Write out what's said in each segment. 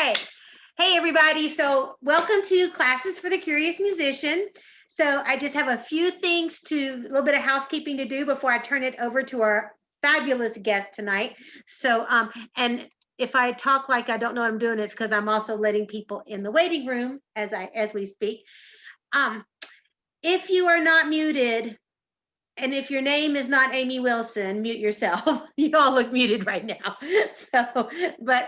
right. Hey, everybody. So welcome to Classes for the Curious Musician. So I just have a few things a little bit of housekeeping to do before I turn it over to our fabulous guest tonight. So, and if I talk like I don't know what I'm doing, it's because I'm also letting people in the waiting room as we speak. If you are not muted, and if your name is not Amy Wilson, mute yourself. You all look muted right now. So, but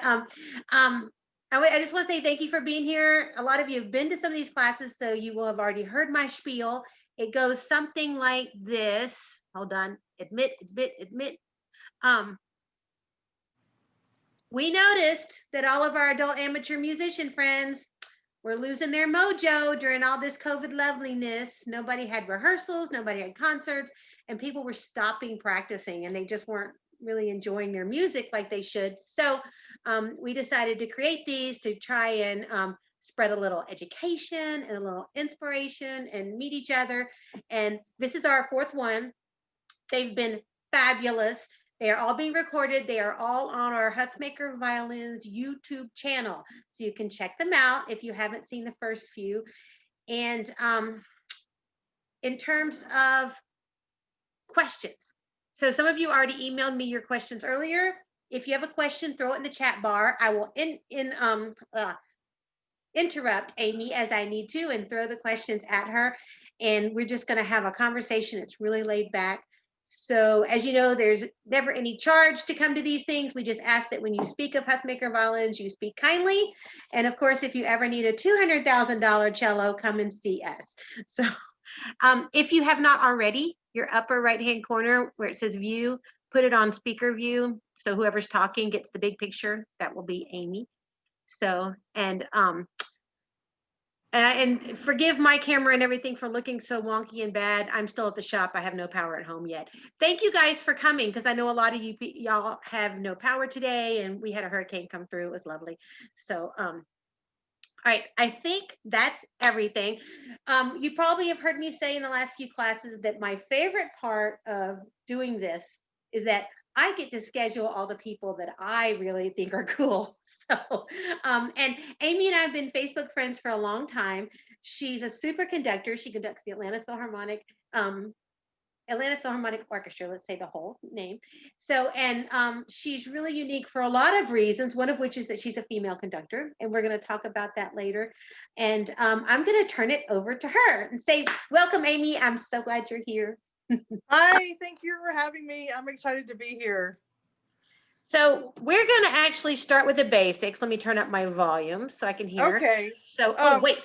I just want to say thank you for being here. A lot of you have been to some of these classes, so you will have already heard my spiel. It goes something like this. Hold on. Admit. We noticed that all of our adult amateur musician friends were losing their mojo during all this COVID loveliness. Nobody had rehearsals, nobody had concerts, and people were stopping practicing, and they just weren't really enjoying their music like they should. So we decided to create these to try and spread a little education and a little inspiration and meet each other. And this is our fourth one. They've been fabulous. They are all being recorded. They are all on our Huthmaker Violins YouTube channel. So you can check them out if you haven't seen the first few. And in terms of questions, so some of you already emailed me your questions earlier. If you have a question, throw it in the chat bar. I will interrupt Amy as I need to and throw the questions at her. And we're just going to have a conversation. It's really laid back. So as you know, there's never any charge to come to these things. We just ask that when you speak of Huthmaker violins, you speak kindly. And of course, if you ever need a $200,000 cello, come and see us. So if you have not already, your upper right-hand corner where it says view, put it on speaker view. So whoever's talking gets the big picture. That will be Amy. So, and forgive my camera and everything for looking so wonky and bad. I'm still at the shop. I have no power at home yet. Thank you guys for coming, because I know a lot of y'all have no power today, and we had a hurricane come through. It was lovely. So, all right, I think that's everything. You probably have heard me say in the last few classes that my favorite part of doing this is that I get to schedule all the people that I really think are cool. So, and Amy and I have been Facebook friends for a long time. She's a super conductor. She conducts the Atlanta Philharmonic Orchestra, let's say the whole name. So, and she's really unique for a lot of reasons, one of which is that she's a female conductor, and we're going to talk about that later. And I'm going to turn it over to her and say, welcome, Amy. I'm so glad you're here. Hi, thank you for having me. I'm excited to be here. So we're going to actually start with the basics. Let me turn up my volume so I can hear. Okay. So, wait.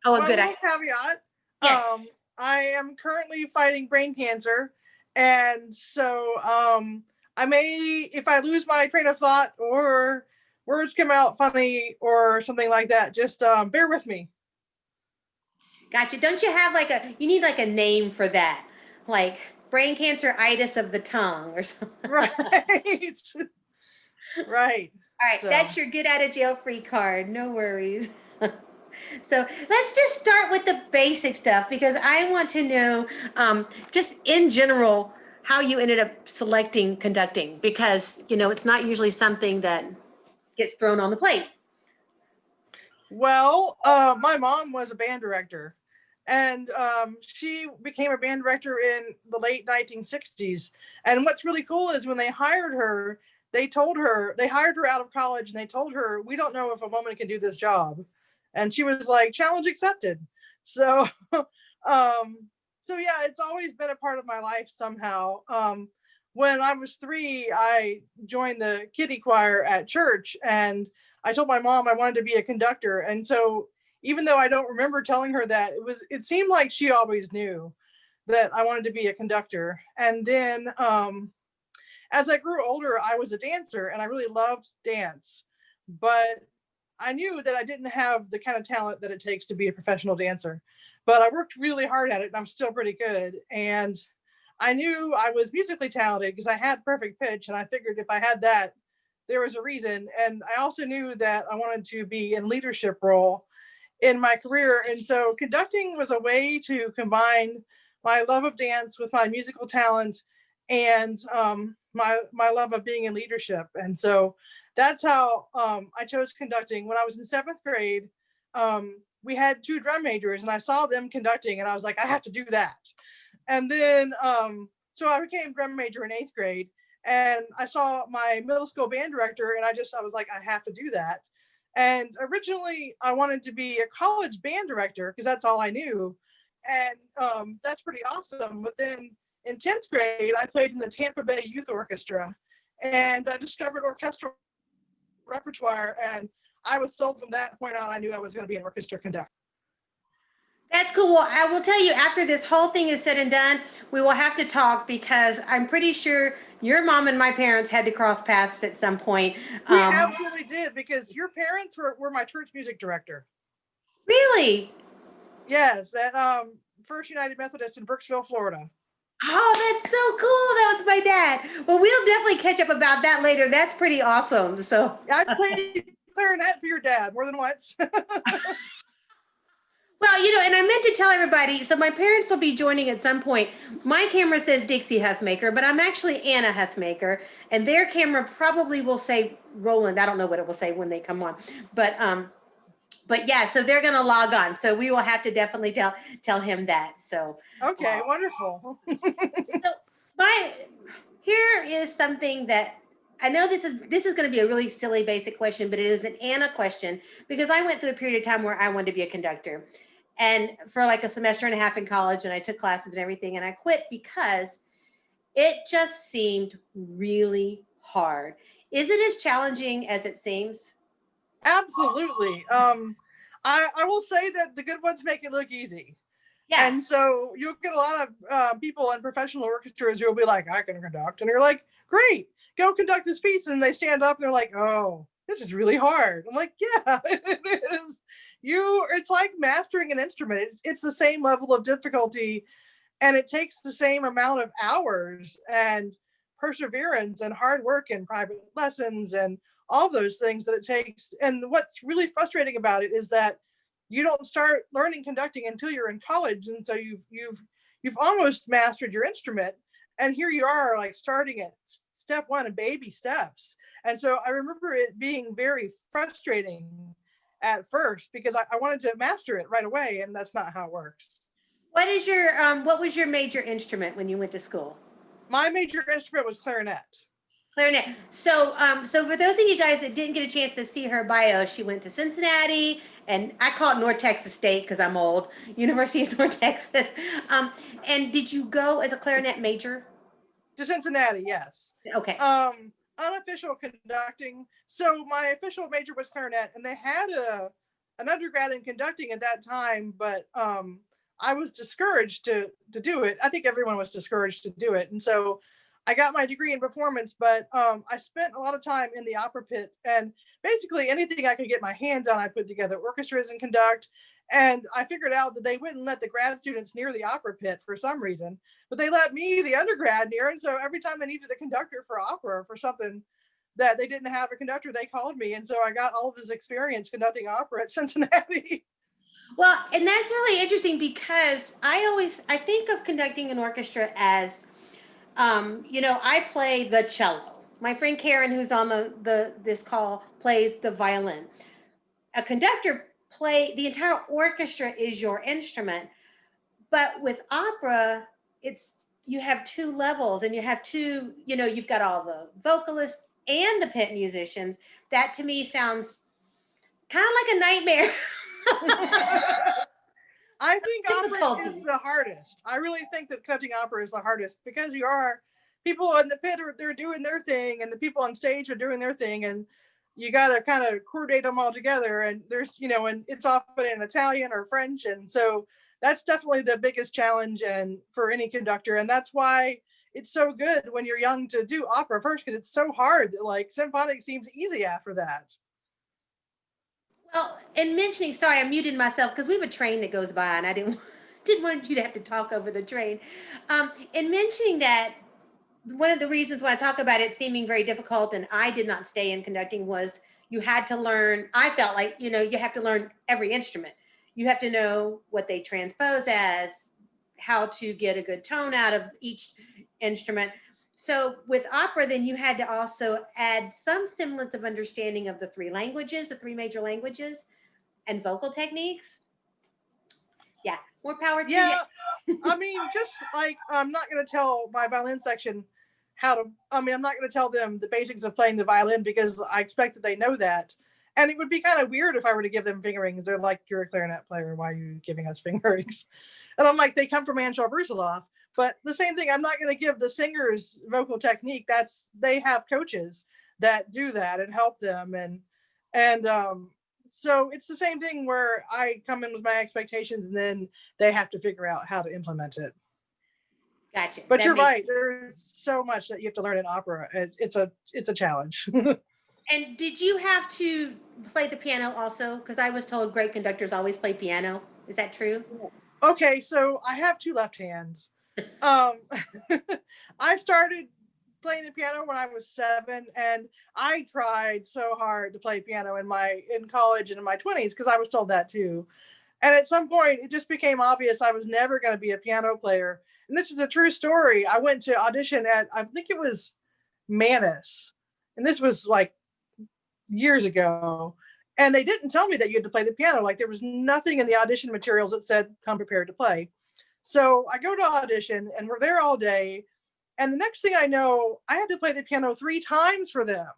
Oh, good. Caveat. Yes. I am currently fighting brain cancer. And so I may, if I lose my train of thought or words come out funny or something like that, just bear with me. Gotcha. Don't you have you need like a name for that? Like brain cancer-itis of the tongue or something. Right. Right. All right, so that's your get out of jail free card. No worries. So let's just start with the basic stuff, because I want to know just in general how you ended up selecting conducting, because it's not usually something that gets thrown on the plate. Well, my mom was a band director. And she became a band director in the late 1960s. And what's really cool is when they hired her, they hired her out of college, and they told her, we don't know if a woman can do this job. And she was like, challenge accepted. So, yeah, it's always been a part of my life somehow. When I was 3, I joined the kiddie choir at church, and I told my mom I wanted to be a conductor. And so even though I don't remember telling her that, it seemed like she always knew that I wanted to be a conductor. And then as I grew older, I was a dancer, and I really loved dance. But I knew that I didn't have the kind of talent that it takes to be a professional dancer. But I worked really hard at it, and I'm still pretty good. And I knew I was musically talented because I had perfect pitch, and I figured if I had that, there was a reason. And I also knew that I wanted to be in leadership role in my career. And so conducting was a way to combine my love of dance with my musical talent and my love of being in leadership. And so that's how I chose conducting. When I was in 7th grade, we had 2 drum majors, and I saw them conducting, and I was like, I have to do that. And then, so I became drum major in 8th grade, and I saw my middle school band director, and I was like, I have to do that. And originally, I wanted to be a college band director because that's all I knew, and that's pretty awesome. But then in 10th grade, I played in the Tampa Bay Youth Orchestra, and I discovered orchestral repertoire, and I was sold from that point on. I knew I was going to be an orchestra conductor. That's cool. Well, I will tell you, after this whole thing is said and done, we will have to talk because I'm pretty sure your mom and my parents had to cross paths at some point. We absolutely did, because your parents were my church music director. Really? Yes, at First United Methodist in Brooksville, Florida. Oh, that's so cool. That was my dad. Well, we'll definitely catch up about that later. That's pretty awesome. So I played clarinet for your dad more than once. well, and I meant to tell everybody, so my parents will be joining at some point. My camera says Dixie Huffmaker, but I'm actually Anna Huffmaker, and their camera probably will say Roland. I don't know what it will say when they come on. But yeah, so they're gonna log on. So we will have to definitely tell him that. So okay, wonderful. so here is something that I know this is going to be a really silly basic question, but it is an Anna question because I went through a period of time where I wanted to be a conductor, and for like a semester and a half in college, and I took classes and everything, and I quit because it just seemed really hard. Is it as challenging as it seems? Absolutely. I will say that the good ones make it look easy. Yeah. And so you'll get a lot of people in professional orchestras who will be like, I can conduct. And you're like, great, go conduct this piece. And they stand up and they're like, oh, this is really hard. I'm like, yeah, it is. It's like mastering an instrument. It's the same level of difficulty, and it takes the same amount of hours and perseverance and hard work and private lessons and all those things that it takes. And what's really frustrating about it is that you don't start learning conducting until you're in college, and so you've almost mastered your instrument, and here you are like starting at step one and baby steps. And so I remember it being very frustrating at first because I wanted to master it right away, and that's not how it works. What was your major instrument when you went to school? My major instrument was clarinet. Clarinet. So for those of you guys that didn't get a chance to see her bio, she went to Cincinnati, and I call it North Texas State because I'm old. University of North Texas. And did you go as a clarinet major? To Cincinnati, yes. Okay. Unofficial conducting. So my official major was clarinet, and they had an undergrad in conducting at that time, but I was discouraged to do it. I think everyone was discouraged to do it, and so I got my degree in performance. But I spent a lot of time in the opera pit, and basically anything I could get my hands on, I put together orchestras and conduct. And I figured out that they wouldn't let the grad students near the opera pit for some reason, but they let me, the undergrad, near. And so every time they needed a conductor for opera, for something that they didn't have a conductor, they called me. And so I got all of this experience conducting opera at Cincinnati. Well, and that's really interesting because I think of conducting an orchestra as, I play the cello. My friend Karen, who's on this call, plays the violin. A conductor the entire orchestra is your instrument, but with opera, you have two levels, and you have you've got all the vocalists and the pit musicians. That to me sounds kind of like a nightmare. I think opera is the hardest. I really think that conducting opera is the hardest because people in the pit they're doing their thing, and the people on stage are doing their thing, and you got to kind of coordinate them all together. And there's, and it's often in Italian or French. And so that's definitely the biggest challenge and for any conductor. And that's why it's so good when you're young to do opera first, because it's so hard that like symphonic seems easy after that. Well, and sorry, I muted myself because we have a train that goes by, and I didn't want you to have to talk over the train. In mentioning that, one of the reasons why I talk about it seeming very difficult, and I did not stay in conducting, was you had to learn. I felt like, you have to learn every instrument. You have to know what they transpose as, how to get a good tone out of each instrument. So with opera, then you had to also add some semblance of understanding of the three languages, the three major languages, and vocal techniques. Yeah, more power to you. Yeah, I mean, just like I'm not going to tell my violin section how to. I mean, I'm not going to tell them the basics of playing the violin because I expect that they know that. And it would be kind of weird if I were to give them fingerings. They're like, "You're a clarinet player. Why are you giving us fingerings?" And I'm like, "They come from Anshaw Brusiloff." But the same thing, I'm not going to give the singers vocal technique. That's they have coaches that do that and help them, and so it's the same thing where I come in with my expectations and then they have to figure out how to implement it. Gotcha. But That you're makes. right. There's so much that you have to learn in opera. It's a challenge. And did you have to play the piano also? Because I was told great conductors always play piano. Is that true? Okay, so I have two left hands. Um, I started playing the piano when I was 7, and I tried so hard to play piano in college and in my 20s because I was told that too. And at some point, it just became obvious I was never going to be a piano player. And this is a true story. I went to audition at I think it was Manus, and this was like years ago. And they didn't tell me that you had to play the piano. Like there was nothing in the audition materials that said come prepared to play. So I go to audition and we're there all day. And the next thing I know, I had to play the piano 3 times for them.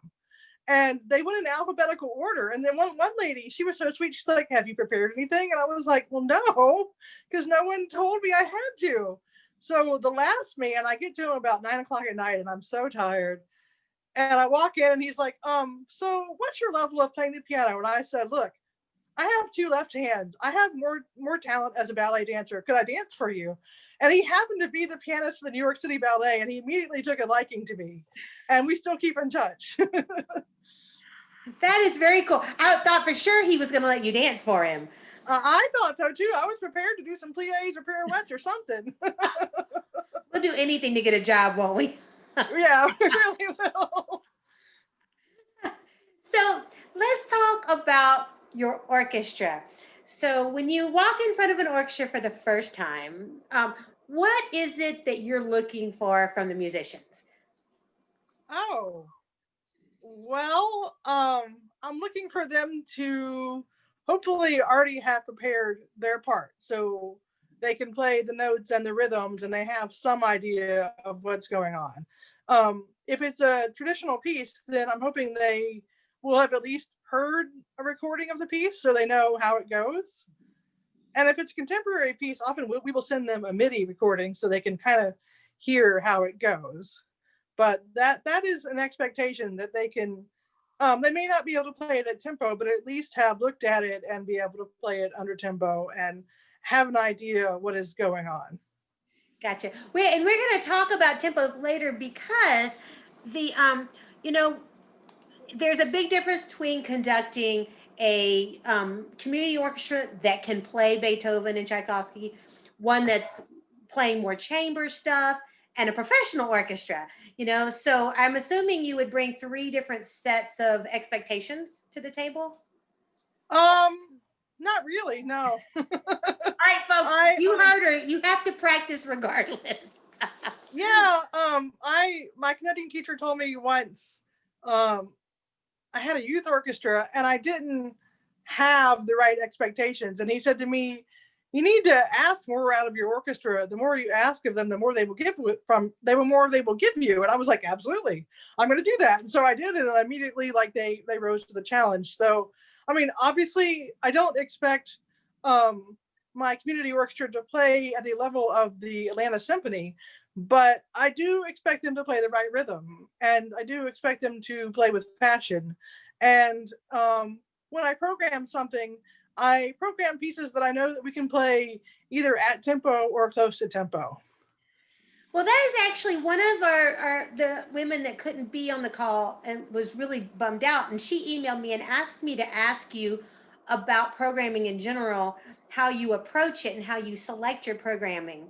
And they went in alphabetical order. And then one lady, she was so sweet. She's like, "Have you prepared anything?" And I was like, "Well, no, because no one told me I had to." So the last man, I get to him about 9 o'clock at night and I'm so tired. And I walk in and he's like, so what's your level of playing the piano? And I said, "Look, I have two left hands. I have more talent as a ballet dancer. Could I dance for you?" And he happened to be the pianist for the New York City Ballet, and he immediately took a liking to me. And we still keep in touch. That is very cool. I thought for sure he was going to let you dance for him. I thought so too. I was prepared to do some plies or pirouettes or something. We'll do anything to get a job, won't we? Yeah, we really will. So let's talk about your orchestra. So when you walk in front of an orchestra for the first time, what is it that you're looking for from the musicians? Oh, well, I'm looking for them to hopefully already have prepared their part so they can play the notes and the rhythms and they have some idea of what's going on. If it's a traditional piece, then I'm hoping they will have at least heard a recording of the piece so they know how it goes. And if it's a contemporary piece, often we will send them a MIDI recording so they can kind of hear how it goes. But that is an expectation that they can. They may not be able to play it at tempo, but at least have looked at it and be able to play it under tempo and have an idea what is going on. Gotcha. We're going to talk about tempos later because the you know there's a big difference between conducting a community orchestra that can play Beethoven and Tchaikovsky, one that's playing more chamber stuff, and a professional orchestra. So I'm assuming you would bring three different sets of expectations to the table. Not really, no. All right, folks, I you heard her. You have to practice regardless. Yeah, I my conducting teacher told me once, um, I had a youth orchestra and I didn't have the right expectations. And he said to me, "You need to ask more out of your orchestra. The more you ask of them, the more they will give from. The more they will give you." And I was like, "Absolutely, I'm going to do that." And so I did it, and immediately, like they rose to the challenge. So, I mean, obviously, I don't expect um, my community orchestra to play at the level of the Atlanta Symphony, but I do expect them to play the right rhythm, and I do expect them to play with passion. And when I program something, I program pieces that I know that we can play either at tempo or close to tempo. Well, that is actually one of our the women that couldn't be on the call and was really bummed out. And she emailed me and asked me to ask you about programming in general, how you approach it and how you select your programming.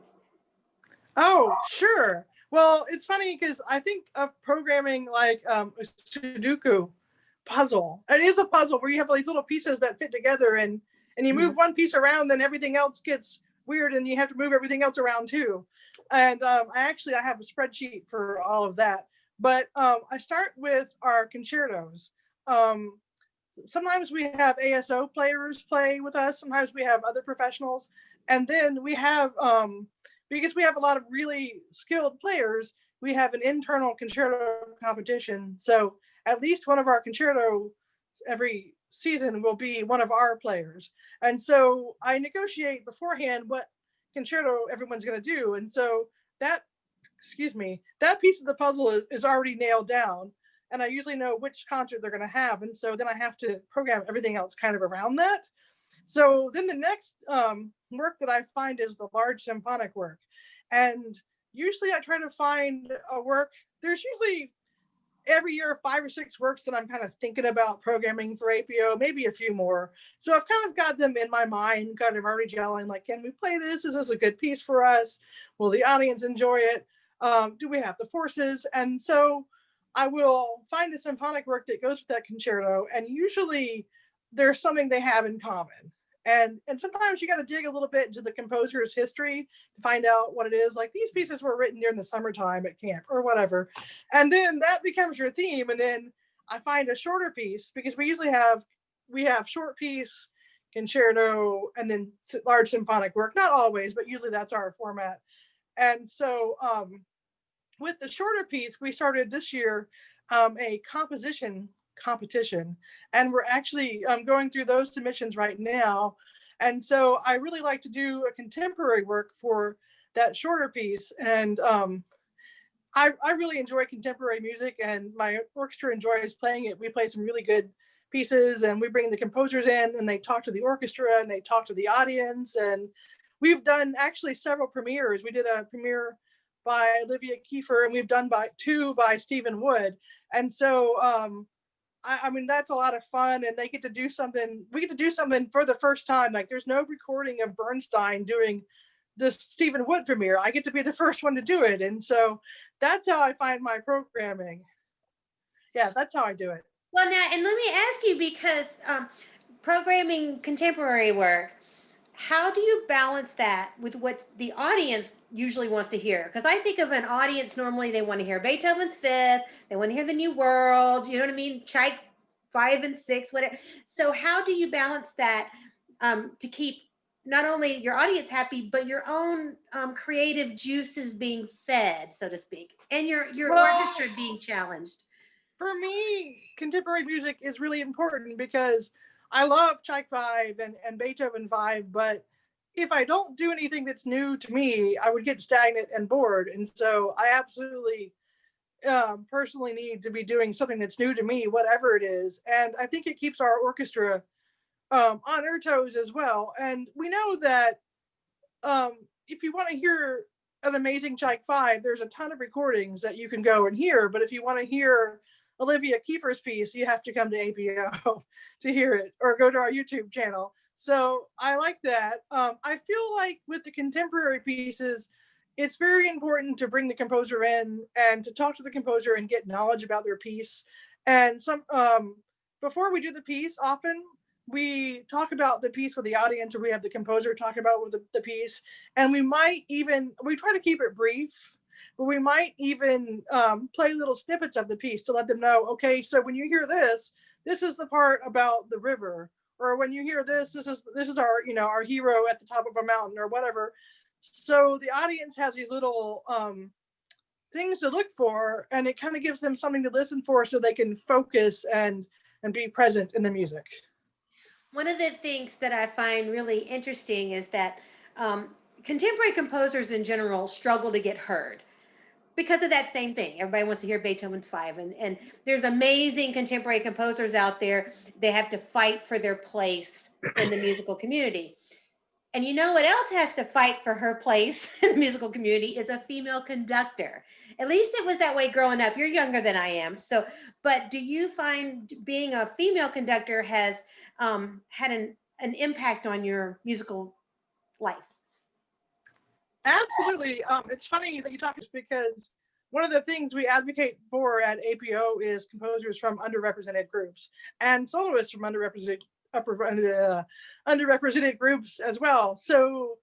Oh, sure. Well, it's funny because I think of programming like a Sudoku puzzle. It is a puzzle where you have these little pieces that fit together and you move Mhm. one piece around, then everything else gets weird, and you have to move everything else around too. And I have a spreadsheet for all of that. But I start with our concertos. Um, Sometimes we have ASO players play with us. Sometimes we have other professionals, and then we have because we have a lot of really skilled players. We have an internal concerto competition. So at least one of our concerto every season will be one of our players. And so I negotiate beforehand what concerto everyone's going to do. And so that, excuse me, that piece of the puzzle is already nailed down. And I usually know which concert they're going to have. And so then I have to program everything else kind of around that. So then the next work that I find is the large symphonic work. And usually I try to find a work. There's usually every year 5 or 6 works that I'm kind of thinking about programming for APO, maybe a few more. So I've kind of got them in my mind, kind of already gelling, like, can we play this? Is this a good piece for us? Will the audience enjoy it? Do we have the forces? And so I will find a symphonic work that goes with that concerto, and usually there's something they have in common. And sometimes you got to dig a little bit into the composer's history to find out what it is. Like, these pieces were written during the summertime at camp or whatever, and then that becomes your theme. And then I find a shorter piece, because we have short piece, concerto, and then large symphonic work. Not always, but usually that's our format. And so with the shorter piece, we started this year a composition competition, and we're actually going through those submissions right now. And so I really like to do a contemporary work for that shorter piece. And I really enjoy contemporary music, and my orchestra enjoys playing it. We play some really good pieces, and we bring the composers in, and they talk to the orchestra, and they talk to the audience. And we've done actually several premieres. We did a premiere by Olivia Kiefer, and we've done 2 by Stephen Wood. And so I mean, that's a lot of fun, and they get to do something. We get to do something for the first time. Like, there's no recording of Bernstein doing the Stephen Wood premiere. I get to be the first one to do it. And so that's how I find my programming. Yeah, that's how I do it. Well, now, and let me ask you, because programming contemporary work, how do you balance that with what the audience usually wants to hear? Because I think of an audience, normally they want to hear Beethoven's Fifth, they want to hear the New World, you know what I mean? Tchaik 5 and 6, whatever. So how do you balance that to keep not only your audience happy, but your own creative juices being fed, so to speak, and your orchestra being challenged? For me, contemporary music is really important because I love Tchaik 5 and Beethoven 5, but if I don't do anything that's new to me, I would get stagnant and bored. And so I absolutely personally need to be doing something that's new to me, whatever it is. And I think it keeps our orchestra on their toes as well. And we know that if you want to hear an amazing Tchaik 5, there's a ton of recordings that you can go and hear. But if you want to hear Olivia Kiefer's piece, you have to come to APO to hear it, or go to our YouTube channel. So I like that. I feel like with the contemporary pieces, it's very important to bring the composer in and to talk to the composer and get knowledge about their piece. And before we do the piece, often we talk about the piece with the audience, or we have the composer talk about with the piece. And we try to keep it brief, but we might even play little snippets of the piece to let them know, okay, so when you hear this is the part about the river, or when you hear this is our, our hero at the top of a mountain, or whatever. So the audience has these little things to look for, and it kind of gives them something to listen for, so they can focus and be present in the music. One of the things that I find really interesting is that contemporary composers in general struggle to get heard because of that same thing. Everybody wants to hear Beethoven's 5, and there's amazing contemporary composers out there. They have to fight for their place in the musical community. And you know what else has to fight for her place in the musical community is a female conductor. At least it was that way growing up. You're younger than I am. So, but do you find being a female conductor has had an impact on your musical life? Absolutely. It's funny that you talk this, because one of the things we advocate for at APO is composers from underrepresented groups and soloists from underrepresented groups as well. So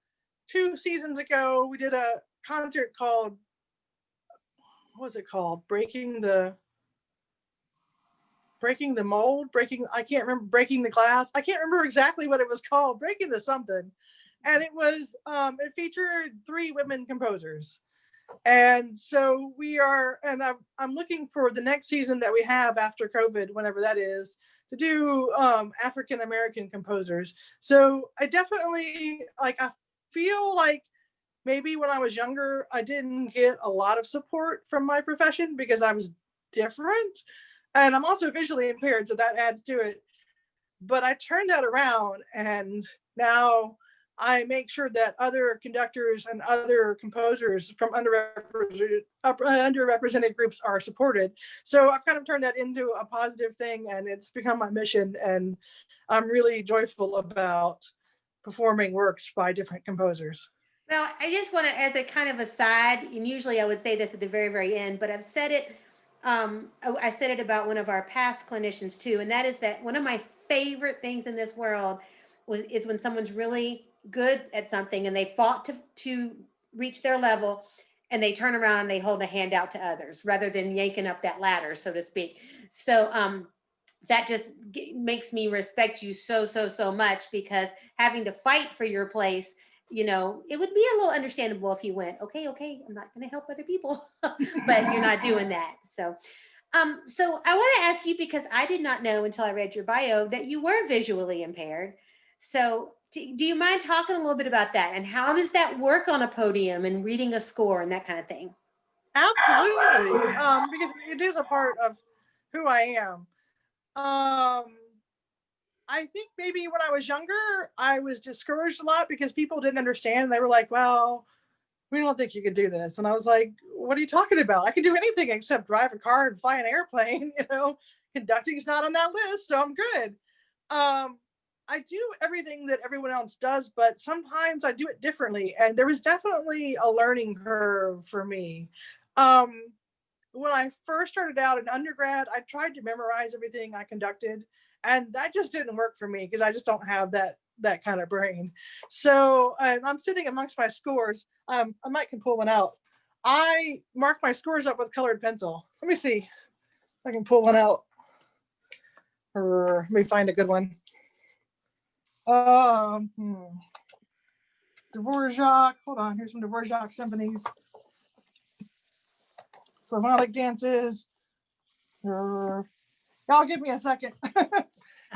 2 seasons ago, we did a concert called, what was it called? Breaking the mold, I can't remember, breaking the glass. I can't remember exactly what it was called, breaking the something. And it featured 3 women composers. And so I'm looking for the next season that we have after COVID, whenever that is, to do African American composers. So I definitely I feel like maybe when I was younger, I didn't get a lot of support from my profession because I was different. And I'm also visually impaired, so that adds to it. But I turned that around, and now I make sure that other conductors and other composers from underrepresented groups are supported. So I've kind of turned that into a positive thing, and it's become my mission. And I'm really joyful about performing works by different composers. Well, I just want to, as a kind of aside, and usually I would say this at the very, very end, but I've said it. I said it about one of our past clinicians too, and that is that one of my favorite things in this world is when someone's really good at something and they fought to reach their level, and they turn around and they hold a hand out to others rather than yanking up that ladder, so to speak. So that just makes me respect you so, so, so much, because having to fight for your place, it would be a little understandable if you went, okay, I'm not going to help other people, but you're not doing that. So I want to ask you, because I did not know until I read your bio that you were visually impaired. So do you mind talking a little bit about that, and how does that work on a podium and reading a score and that kind of thing? Absolutely, because it is a part of who I am. I think maybe when I was younger, I was discouraged a lot because people didn't understand. They were like, well, we don't think you can do this. And I was like, what are you talking about? I can do anything except drive a car and fly an airplane. Conducting's not on that list, so I'm good. I do everything that everyone else does, but sometimes I do it differently. And there was definitely a learning curve for me. When I first started out in undergrad, I tried to memorize everything I conducted, and that just didn't work for me because I just don't have that kind of brain. So I'm sitting amongst my scores. I might can pull one out. I mark my scores up with colored pencil. Let me see if I can pull one out. Or let me find a good one. Dvorak. Hold on. Here's some Dvorak symphonies. Slavonic dances. Y'all give me a second.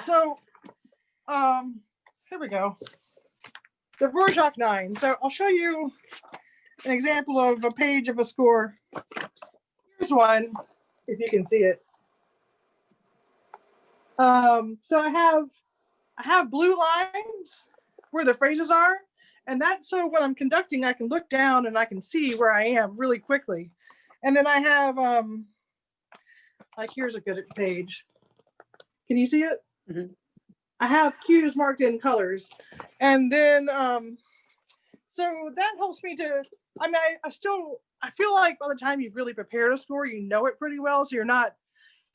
So, here we go. The Dvorak 9. So I'll show you an example of a page of a score. Here's one, if you can see it. So I have blue lines where the phrases are, and that's so when I'm conducting, I can look down and I can see where I am really quickly. And then I have here's a good page. Can you see it? Mm-hmm. I have cues marked in colors, and then so that helps me to. I mean, I feel like by the time you've really prepared a score, you know it pretty well. So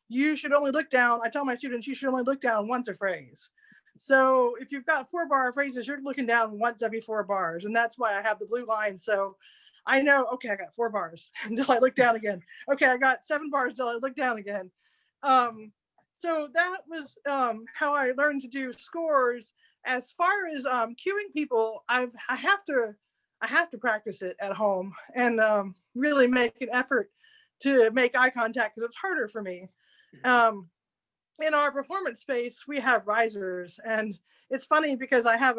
you should only look down. I tell my students you should only look down once a phrase. So if you've got 4-bar phrases, you're looking down once every 4 bars, and that's why I have the blue line. So I know, okay, I got 4 bars until I look down again. Okay, I got 7 bars until I look down again. So that was how I learned to do scores. As far as cueing people, I have to practice it at home and really make an effort to make eye contact because it's harder for me. In our performance space, we have risers, and it's funny because I have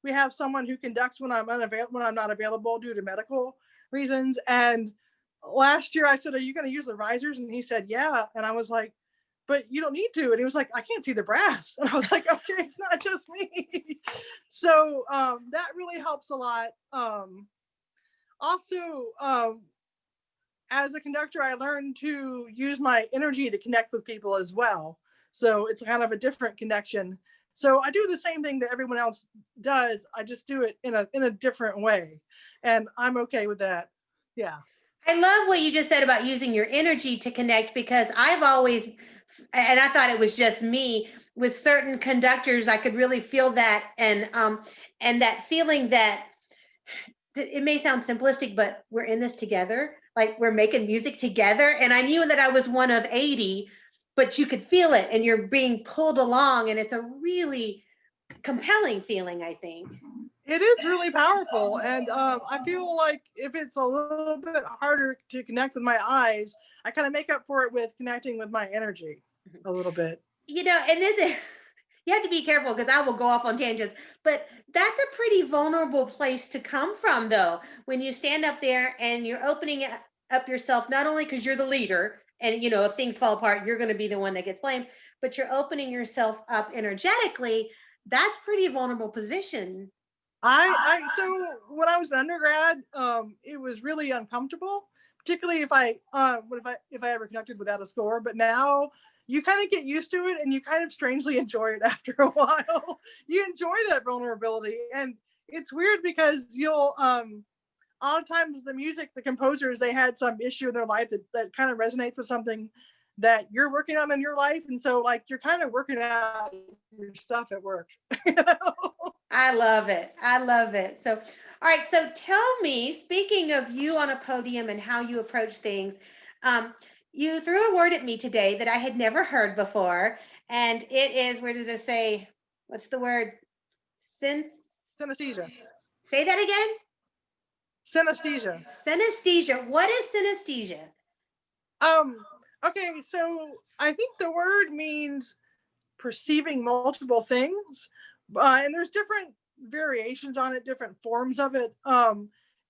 we have someone who conducts when I'm not available due to medical reasons. And last year I said, "Are you going to use the risers?" And he said, "Yeah." And I was like, "But you don't need to." And he was like, "I can't see the brass." And I was like, "Okay, it's not just me." So that really helps a lot. Also, as a conductor, I learned to use my energy to connect with people as well. So it's kind of a different connection. So I do the same thing that everyone else does. I just do it in a different way. And I'm okay with that. Yeah. I love what you just said about using your energy to connect, because I've always, and I thought it was just me, with certain conductors, I could really feel that, and that feeling that it may sound simplistic, but we're in this together. Like we're making music together. And I knew that I was one of 80, but you could feel it and you're being pulled along. And it's a really compelling feeling, I think. It is really powerful. And I feel like if it's a little bit harder to connect with my eyes, I kind of make up for it with connecting with my energy a little bit. And this is, you have to be careful because I will go off on tangents, but that's a pretty vulnerable place to come from, though, when you stand up there and you're opening up yourself, not only because you're the leader and, if things fall apart, you're going to be the one that gets blamed, but you're opening yourself up energetically. That's pretty vulnerable position. So when I was an undergrad, it was really uncomfortable, particularly if I ever conducted without a score. But now you kind of get used to it, and you kind of strangely enjoy it after a while. You enjoy that vulnerability, and it's weird because you'll a lot of times the music, the composers, they had some issue in their life that kind of resonates with something that you're working on in your life, and so like you're kind of working out your stuff at work. You know? I love it. I love it. So, all right. So tell me, speaking of you on a podium and how you approach things, um, you threw a word at me today that I had never heard before. And it is, where does it say? What's the word? Since, Synesthesia. say that again? Synesthesia. Synesthesia. What is synesthesia? Okay, so I think the word means perceiving multiple things, and there's different variations on it, different forms of it.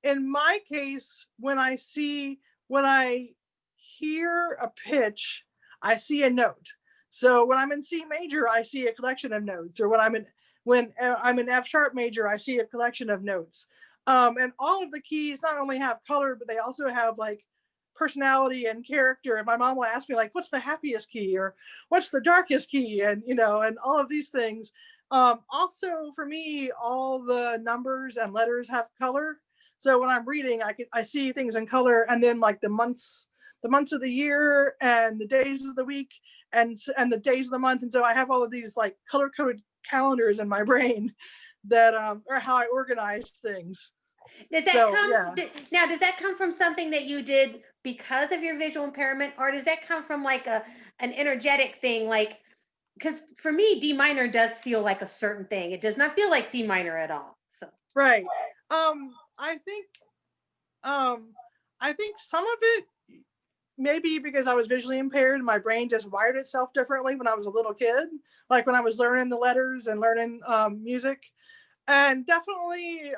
In my case, when I hear a pitch, I see a note. So when I'm in C major, I see a collection of notes, or when I'm in F sharp major, I see a collection of notes. And all of the keys not only have color, but they also have like personality and character. And my mom will ask me like, what's the happiest key, or what's the darkest key, and and all of these things. Also for me, all the numbers and letters have color. So when I'm reading, I see things in color, and then like the months of the year, and the days of the week, and the days of the month. And so I have all of these like color coded calendars in my brain that are how I organize things. Does that now, does that come from something that you did because of your visual impairment, or does that come from like an energetic thing? Like, because for me, D minor does feel like a certain thing. It does not feel like C minor at all. So right. I think some of it maybe because I was visually impaired, my brain just wired itself differently when I was a little kid, like when I was learning the letters and learning music. And definitely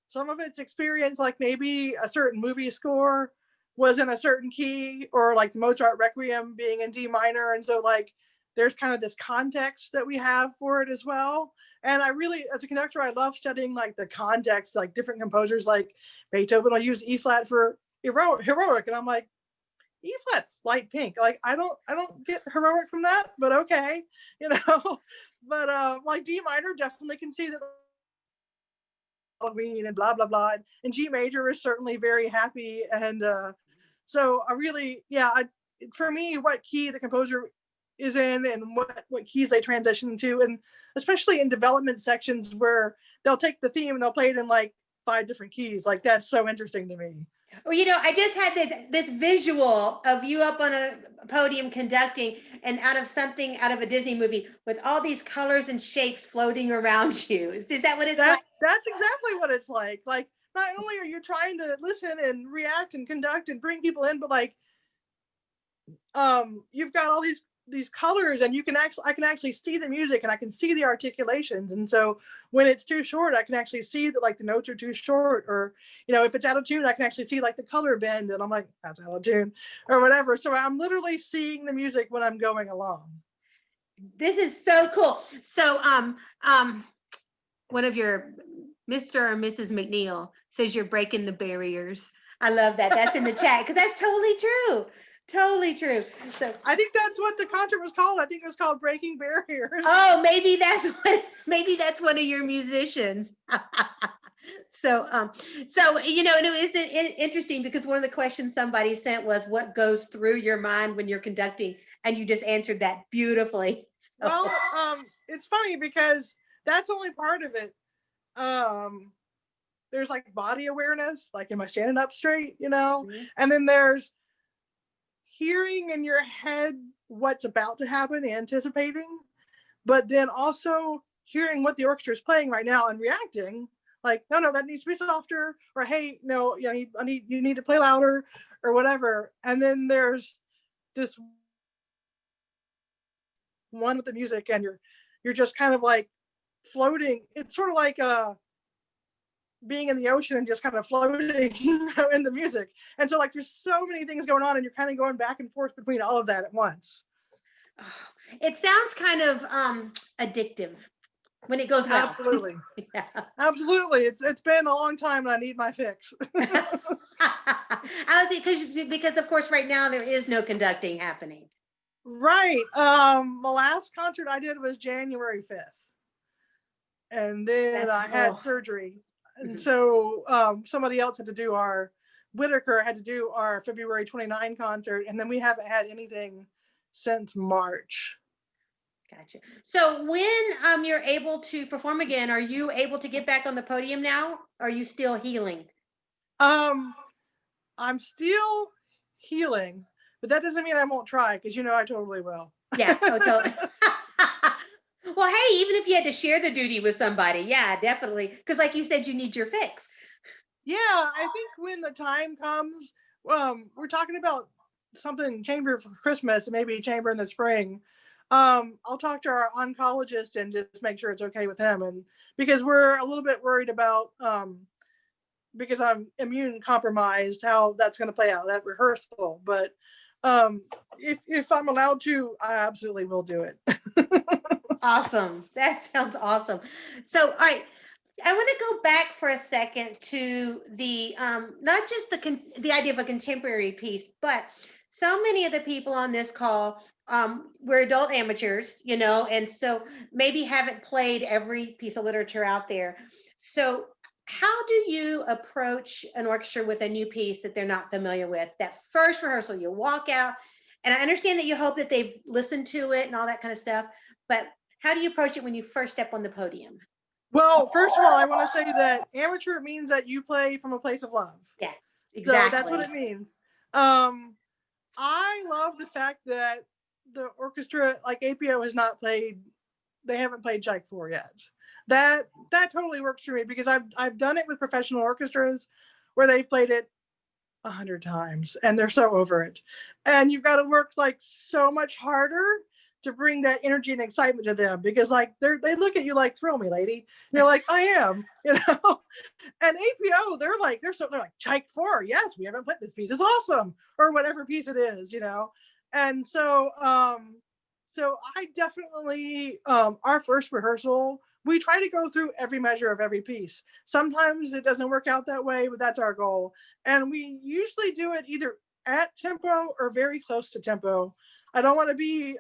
some of it's experience, like maybe a certain movie score was in a certain key, or like the Mozart Requiem being in D minor. And so like there's kind of this context that we have for it as well. And I really, as a conductor, I love studying like the context, like different composers, like Beethoven will use E flat for heroic. And I'm like, E flat's light pink. Like I don't get heroic from that, but okay, But like D minor definitely can see that Halloween and blah blah blah. And G major is certainly very happy. And so I really, for me, what key the composer is in, and what keys they transition to, and especially in development sections where they'll take the theme and they'll play it in like 5 different keys. Like that's so interesting to me. Well, I just had this visual of you up on a podium conducting, and out of a Disney movie with all these colors and shapes floating around you. Is that what it's like? That's exactly what it's like. Like not only are you trying to listen and react and conduct and bring people in, but like you've got all these colors, and I can actually see the music, and I can see the articulations. And so when it's too short, I can actually see that like the notes are too short, or if it's out of tune, I can actually see like the color bend, and I'm like, that's out of tune or whatever. So I'm literally seeing the music when I'm going along. This is so cool. So one of your Mr. or Mrs. McNeil says you're breaking the barriers. I love that. That's in the chat, because that's totally true. Totally true. So I think that's what the concert was called. I think it was called Breaking Barriers. Oh, maybe that's one of your musicians. So and it was interesting because one of the questions somebody sent was, what goes through your mind when you're conducting? And you just answered that beautifully. Well, it's funny because that's only part of it. There's like body awareness, like am I standing up straight, Mm-hmm. and then there's hearing in your head what's about to happen, anticipating, but then also hearing what the orchestra is playing right now and reacting like, no, that needs to be softer, or hey, no, you need to play louder, or whatever. And then there's this one with the music, and you're just kind of like floating. It's sort of like being in the ocean and just kind of floating in the music. And so like there's so many things going on, and you're kind of going back and forth between all of that at once. Oh, it sounds kind of addictive when it goes well. Absolutely. Yeah. Absolutely. It's been a long time and I need my fix. I would say because of course right now there is no conducting happening. Right. The last concert I did was January 5th. And then I had surgery. And so somebody else had to do Whitaker had to do our February 29 concert. And then we haven't had anything since March. Gotcha. So when you're able to perform again, are you able to get back on the podium now? Or are you still healing? I'm still healing, but that doesn't mean I won't try, because I totally will. Yeah. Oh, totally. Well, hey, even if you had to share the duty with somebody, yeah, definitely. Because like you said, you need your fix. Yeah, I think when the time comes, we're talking about something chamber for Christmas and maybe chamber in the spring. I'll talk to our oncologist and just make sure it's okay with him, and because we're a little bit worried about because I'm immune compromised, how that's going to play out at rehearsal. But if I'm allowed to, I absolutely will do it. Awesome. That sounds awesome. So, all right, I want to go back for a second to the not just the idea of a contemporary piece, but so many of the people on this call we're adult amateurs, and so maybe haven't played every piece of literature out there. So how do you approach an orchestra with a new piece that they're not familiar with? That first rehearsal, you walk out, and I understand that you hope that they've listened to it and all that kind of stuff, but how do you approach it when you first step on the podium? Well, first of all, I want to say that amateur means that you play from a place of love. Yeah, exactly. So that's what it means. I love the fact that the orchestra, like APO, has not played. They haven't played Tchaik 4 yet. That totally works for me, because I've done it with professional orchestras where they've played it 100 times and they're so over it. And you've got to work like so much harder to bring that energy and excitement to them, because like they look at you like, thrill me, lady. And you're like, I am, And APO, they're like Tchaik 4, yes, we haven't played this piece, it's awesome, or whatever piece it is, And so so I definitely our first rehearsal, we try to go through every measure of every piece. Sometimes it doesn't work out that way, but that's our goal. And we usually do it either at tempo or very close to tempo. I don't want to be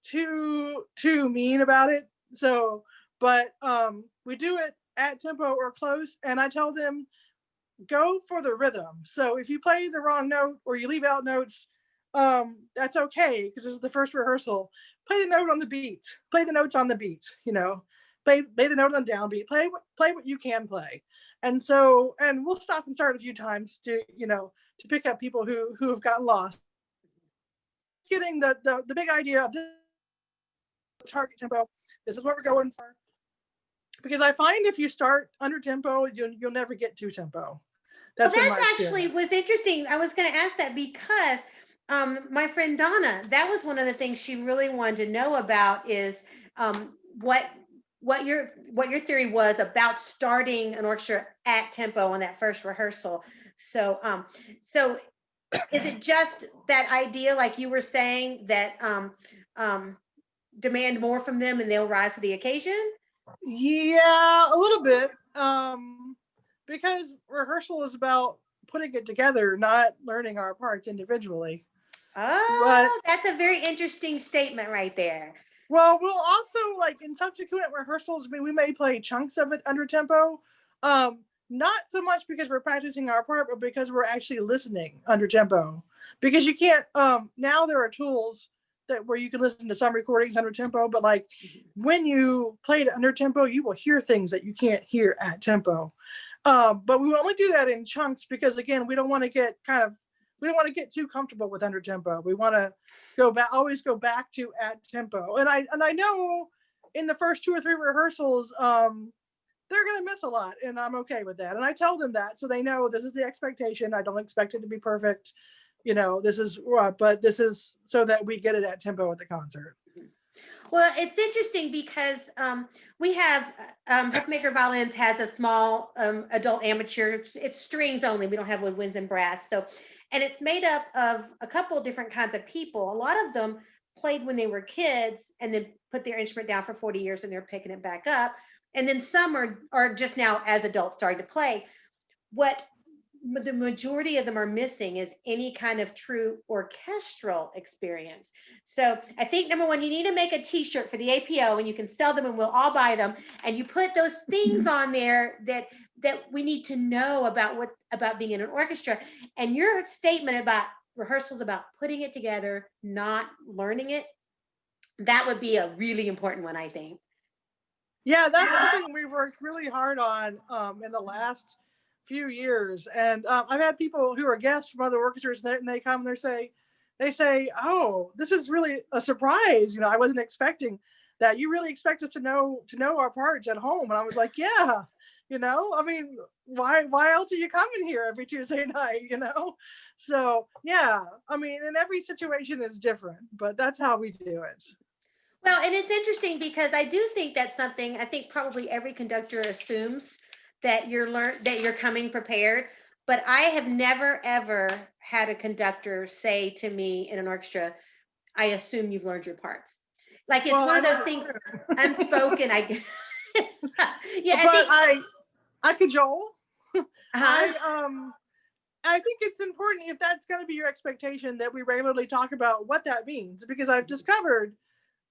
too mean about it. So, but we do it at tempo or close, and I tell them, go for the rhythm. So if you play the wrong note or you leave out notes, that's okay, because this is the first rehearsal. Play the note on the beat. Play the notes on the beat. Play the note on the downbeat. Play what you can play. And so, and we'll stop and start a few times to pick up people who have gotten lost. Getting the big idea of this target tempo. This is what we're going for. Because I find if you start under tempo, you'll never get to tempo. That's actually was interesting. I was going to ask that because my friend Donna, that was one of the things she really wanted to know about, is what your theory was about starting an orchestra at tempo on that first rehearsal. So is it just that idea, like you were saying, that demand more from them and they'll rise to the occasion? Yeah, a little bit. Because rehearsal is about putting it together, not learning our parts individually. Oh, that's a very interesting statement right there. Well, we'll also, like, in subsequent rehearsals, we may play chunks of it under tempo. Not so much because we're practicing our part, but because we're actually listening under tempo. Because you can't, now there are tools that where you can listen to some recordings under tempo, but like Mm-hmm. when you play it under tempo, you will hear things that you can't hear at tempo. But we only do that in chunks because again, we don't want to get too comfortable with under tempo. We want to always go back to at tempo. And I know in the first 2 or 3 rehearsals, they're going to miss a lot, and I'm okay with that. And I tell them that so they know this is the expectation. I don't expect it to be perfect. This is but this is so that we get it at tempo at the concert. Well, it's interesting because we have Hookmaker Violins has a small adult amateur. It's strings only. We don't have woodwinds and brass. So, and it's made up of a couple of different kinds of people. A lot of them played when they were kids and then put their instrument down for 40 years and they're picking it back up. And then some are just now as adults starting to play. What the majority of them are missing is any kind of true orchestral experience. So I think number one, you need to make a t-shirt for the APO and you can sell them and we'll all buy them. And you put those things on there that we need to know about being in an orchestra. And your statement about rehearsals, about putting it together, not learning it, that would be a really important one, I think. Yeah, that's something we've worked really hard on in the last few years. And I've had people who are guests from other orchestras, and they come and they say, "Oh, this is really a surprise. I wasn't expecting that. You really expect us to know our parts at home." And I was like, "Yeah, I mean, why else are you coming here every Tuesday night? So yeah, I mean, and every situation is different, but that's how we do it." Well, and it's interesting because I do think that's something I think probably every conductor assumes that you're coming prepared. But I have never ever had a conductor say to me in an orchestra, "I assume you've learned your parts." Like it's Well, one I of those don't things assume. unspoken. Yeah, I But think. I cajole. Uh-huh. I think it's important if that's going to be your expectation that we regularly talk about what that means, because I've discovered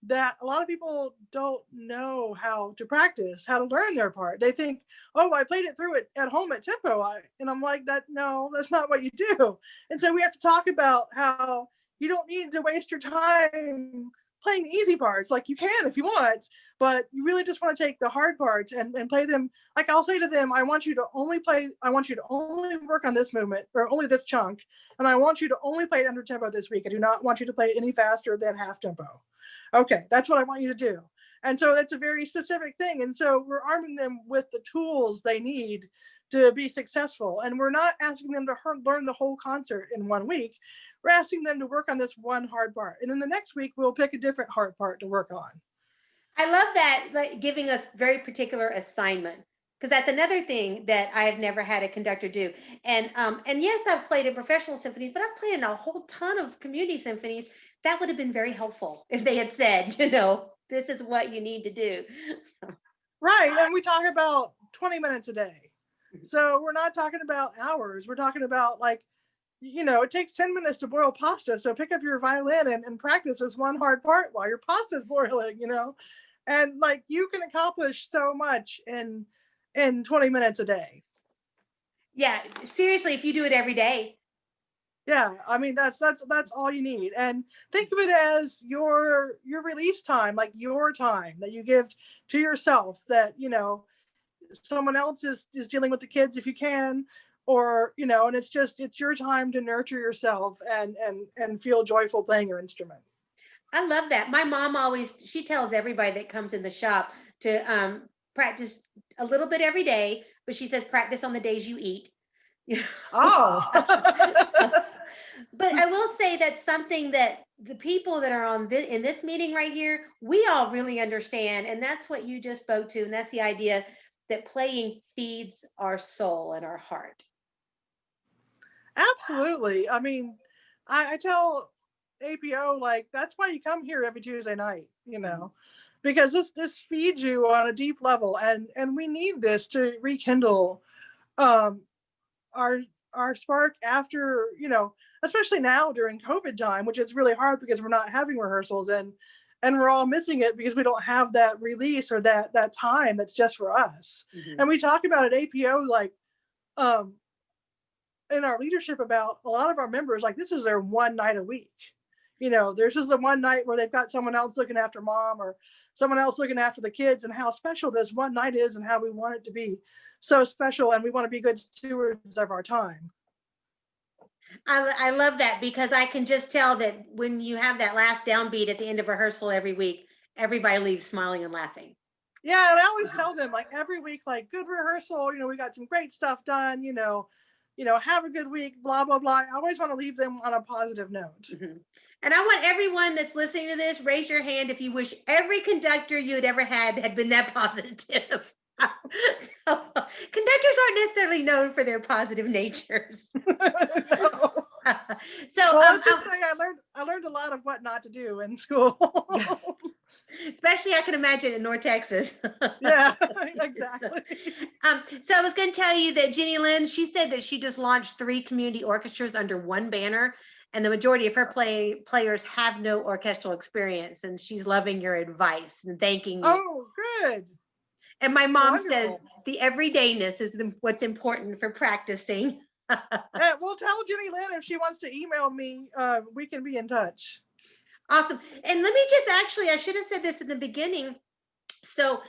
that a lot of people don't know how to practice, how to learn their part. They think, "Oh, I played it through it at home at tempo," and I'm like, no, that's not what you do. And so we have to talk about how you don't need to waste your time playing the easy parts. Like you can if you want, but you really just want to take the hard parts and play them. Like I'll say to them, I want you to only work on this movement or only this chunk, and I want you to only play it under tempo this week. I do not want you to play it any faster than half tempo. Okay, that's what I want you to do. And so that's a very specific thing. And so we're arming them with the tools they need to be successful. And we're not asking them to learn the whole concert in 1 week. We're asking them to work on this one hard part. And then the next week, we'll pick a different hard part to work on. I love that, like giving us very particular assignment, because that's another thing that I have never had a conductor do. And yes, I've played in professional symphonies, but I've played in a whole ton of community symphonies. That would have been very helpful if they had said, this is what you need to do. So, Right. And we talk about 20 minutes a day. So we're not talking about hours. We're talking about it takes 10 minutes to boil pasta. So pick up your violin and practice this one hard part while your pasta is boiling, and like you can accomplish so much in 20 minutes a day. yeah, seriously, if you do it every day. Yeah, I mean that's all you need. And think of it as your release time, like your time that you give to yourself, that someone else is dealing with the kids if you can, or and it's your time to nurture yourself and feel joyful playing your instrument. I love that. My mom she tells everybody that comes in the shop to practice a little bit every day, but she says practice on the days you eat. Oh. But I will say that's something that the people that are in this meeting right here, we all really understand, and that's what you just spoke to, and that's the idea that playing feeds our soul and our heart. Absolutely. I mean, I tell APO, like, that's why you come here every Tuesday night, because this feeds you on a deep level, and we need this to rekindle um our spark after, especially now during COVID time, which is really hard because we're not having rehearsals, and we're all missing it because we don't have that release or that time that's just for us. Mm-hmm. And we talk about at APO, like, in our leadership, about a lot of our members, like, this is their one night a week. there's just the one night where they've got someone else looking after mom or someone else looking after the kids, and how special this one night is and how we want it to be so special, and we want to be good stewards of our time. I love that, because I can just tell that when you have that last downbeat at the end of rehearsal every week, everybody leaves smiling and laughing. Yeah, and I always tell them, like, every week, like, good rehearsal, we got some great stuff done, have a good week, blah, blah, blah. I always want to leave them on a positive note. Mm-hmm. And I want everyone that's listening to this, raise your hand if you wish every conductor you had ever had been that positive. So, conductors aren't necessarily known for their positive natures. No. So well, let's just say I learned a lot of what not to do in school. Especially, I can imagine in North Texas. Yeah, exactly. So I was going to tell you that Jenny Lynn, she said that she just launched 3 community orchestras under one banner, and the majority of her players have no orchestral experience, and she's loving your advice and thanking you. Oh, good. And my mom Wonderful. says the everydayness is what's important for practicing. We'll tell Jenny Lynn if she wants to email me, we can be in touch. Awesome. And let me just I should have said this in the beginning. So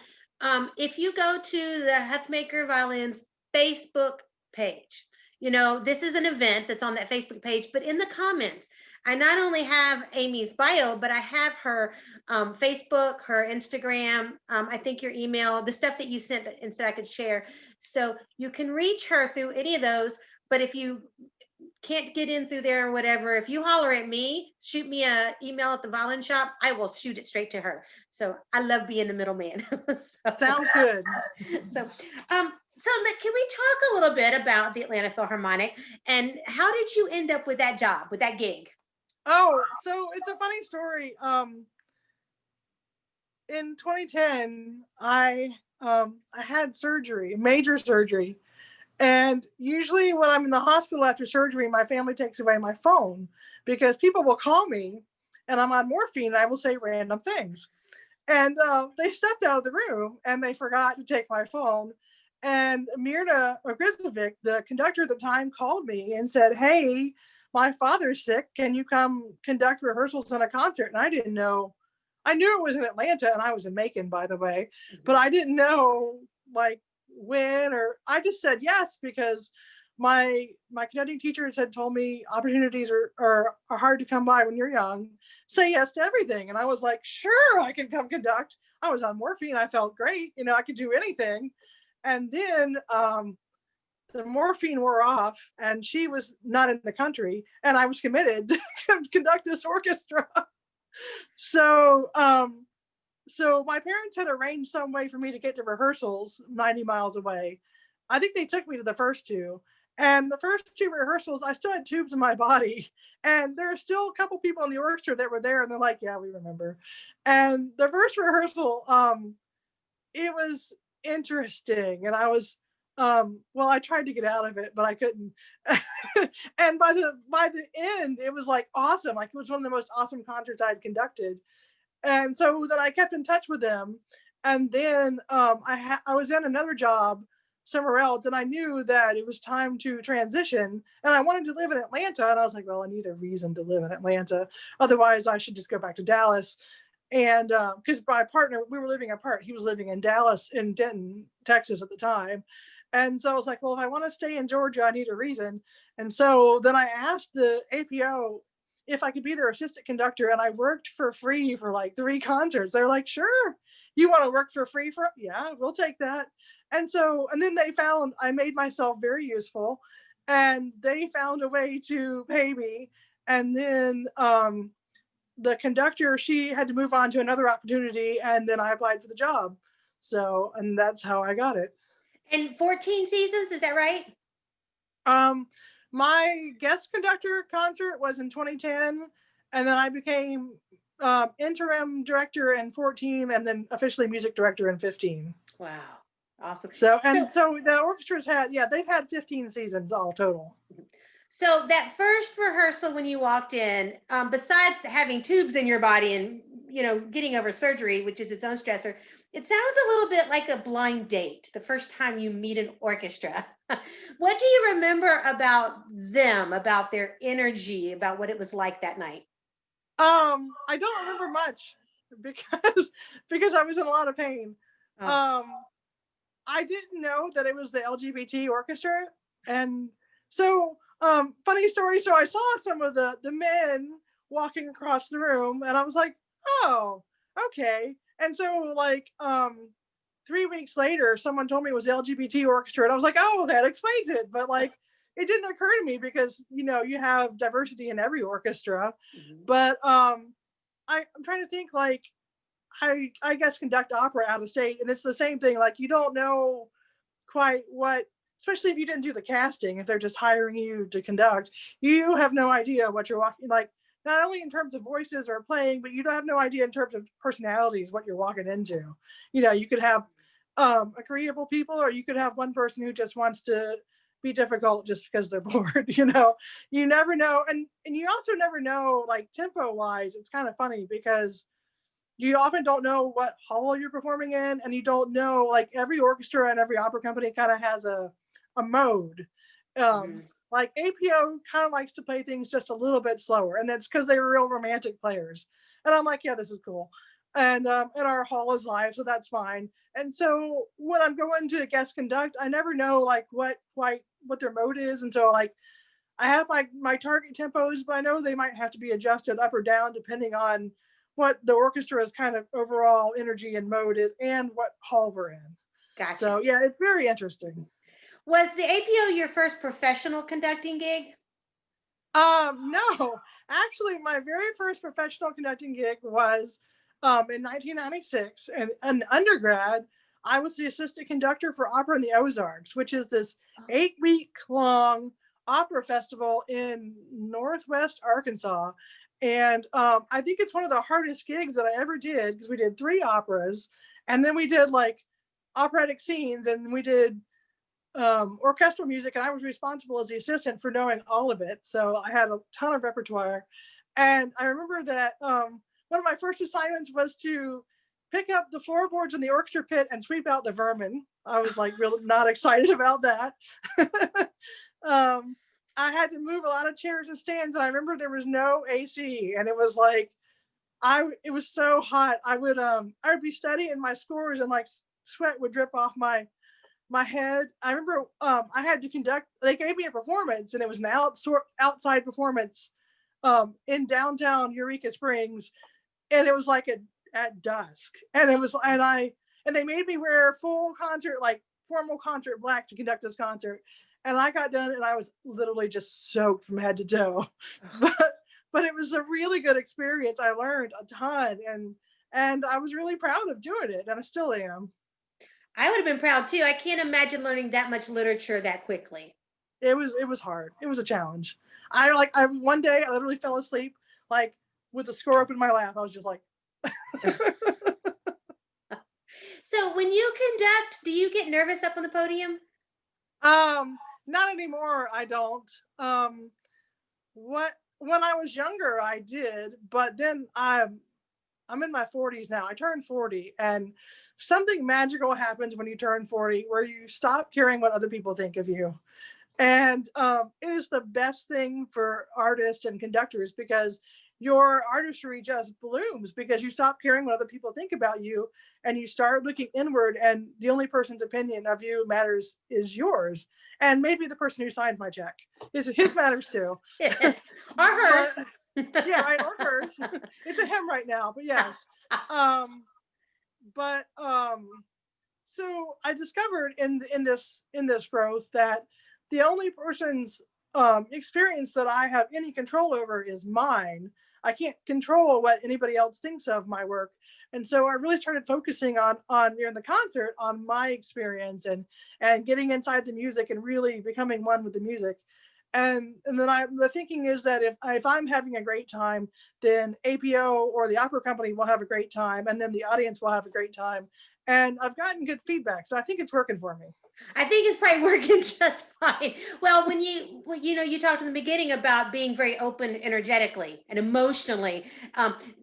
if you go to the Huthmaker Violins Facebook page, this is an event that's on that Facebook page, but in the comments, I not only have Amy's bio, but I have her Facebook, her Instagram, I think your email, the stuff that you sent and said I could share. So you can reach her through any of those. But if you can't get in through there or whatever, if you holler at me, shoot me an email at the violin shop, I will shoot it straight to her. So I love being the middleman. Sounds good. So can we talk a little bit about the Atlanta Philharmonic, and how did you end up with that job, with that gig? Oh, so it's a funny story. In 2010, I had surgery, major surgery. And usually when I'm in the hospital after surgery, my family takes away my phone because people will call me and I'm on morphine and I will say random things. And they stepped out of the room and they forgot to take my phone. And Mirna Ogrizovic, the conductor at the time, called me and said, "Hey, my father's sick. Can you come conduct rehearsals and a concert?" And I didn't know. I knew it was in Atlanta, and I was in Macon, by the way, but I didn't know like when, or I just said yes because my conducting teachers had told me opportunities are hard to come by when you're young. Say yes to everything. And I was like, sure, I can come conduct. I was on morphine. I felt great. I could do anything. And then the morphine wore off and she was not in the country and I was committed to conduct this orchestra. So my parents had arranged some way for me to get to rehearsals 90 miles away. I think they took me to the first 2. And the first 2 rehearsals, I still had tubes in my body. And there are still a couple people in the orchestra that were there and they're like, yeah, we remember. And the first rehearsal, it was interesting. And I was, I tried to get out of it, but I couldn't. And by the end, it was like awesome. Like it was one of the most awesome concerts I had conducted. And so then I kept in touch with them. And then I was in another job somewhere else, and I knew that it was time to transition. And I wanted to live in Atlanta, and I was like, well, I need a reason to live in Atlanta. Otherwise, I should just go back to Dallas. And because my partner, we were living apart. He was living in Dallas, in Denton, Texas at the time. And so I was like, well, if I want to stay in Georgia, I need a reason. And so then I asked the APO if I could be their assistant conductor, and I worked for free for like 3 concerts. They're like, sure, you want to work for free yeah, we'll take that. And then they found I made myself very useful, and they found a way to pay me. And then the conductor, she had to move on to another opportunity, and then I applied for the job. So, and that's how I got it. And 14 seasons, is that right? My guest conductor concert was in 2010, and then I became interim director in 14, and then officially music director in 15. Wow, awesome. So the orchestra's they've had 15 seasons all total. So that first rehearsal when you walked in, besides having tubes in your body and getting over surgery, which is its own stressor, it sounds a little bit like a blind date the first time you meet an orchestra. What do you remember about them, about their energy, about what it was like that night? I don't remember much because because I was in a lot of pain. Oh, Um, I didn't know that it was the LGBT orchestra, and so funny story. So I saw some of the men walking across the room, and I was like, oh, okay. And so like 3 weeks later, someone told me it was the LGBT orchestra, and I was like, oh, that explains it. But like, it didn't occur to me because you have diversity in every orchestra, mhm. but I'm trying to think like I guess conduct opera out of state, and it's the same thing. Like you don't know quite what, especially if you didn't do the casting, if they're just hiring you to conduct, you have no idea what you're walking like. Not only in terms of voices or playing, but you don't have no idea in terms of personalities what you're walking into. You could have agreeable people, or you could have one person who just wants to be difficult just because they're bored. You never know, and you also never know like tempo wise. It's kind of funny because you often don't know what hall you're performing in, and you don't know like every orchestra and every opera company kind of has a mode. Mhm. Like APO kind of likes to play things just a little bit slower, and that's because they're real romantic players. And I'm like, yeah, this is cool. And our hall is live, so that's fine. And so when I'm going to guest conduct, I never know like what their mode is until like I have my target tempos, but I know they might have to be adjusted up or down depending on what the orchestra's kind of overall energy and mode is and what hall we're in. Gotcha. So yeah, it's very interesting. Was the APO your first professional conducting gig? No, actually, my very first professional conducting gig was in 1996, and an undergrad. I was the assistant conductor for Opera in the Ozarks, which is this 8 week long opera festival in Northwest Arkansas. And I think it's one of the hardest gigs that I ever did because we did 3 operas, and then we did like operatic scenes, and we did orchestral music, and I was responsible as the assistant for knowing all of it. So I had a ton of repertoire. And I remember that one of my first assignments was to pick up the floorboards in the orchestra pit and sweep out the vermin. I was like really not excited about that. um, I had to move a lot of chairs and stands, and I remember there was no AC, and it was like it was so hot. I would be studying my scores, and like sweat would drip off my head. I remember I had to conduct. They gave me a performance, and it was an outside performance in downtown Eureka Springs, and it was like at dusk, and it was and they made me wear full concert like formal concert black to conduct this concert, and I got done, and I was literally just soaked from head to toe, but but it was a really good experience. I learned a ton, and I was really proud of doing it, and I still am. I would have been proud too. I can't imagine learning that much literature that quickly. It was hard. It was a challenge. I one day I literally fell asleep like with the score up in my lap. I was just like, So when you conduct, do you get nervous up on the podium? um, not anymore. I don't. What when I was younger I did, but then I'm in my 40s now. I turned 40, and something magical happens when you turn 40 where you stop caring what other people think of you. And it is the best thing for artists and conductors because your artistry just blooms because you stop caring what other people think about you, and you start looking inward, and the only person's opinion of you matters is yours, and maybe the person who signed my check is his matters too. Yes. Or But hers. yeah, right, or hers. It's a him right now, but yes. um but so I discovered in this growth that the only person's experience that I have any control over is mine. I can't control what anybody else thinks of my work, and so I really started focusing on during the concert on my experience and getting inside the music and really becoming one with the music. And then the thinking is that if I'm having a great time, then APO or the opera company will have a great time, and then the audience will have a great time. And I've gotten good feedback, so I think it's working for me. I think it's probably working just fine. Well, you talked in the beginning about being very open energetically and emotionally.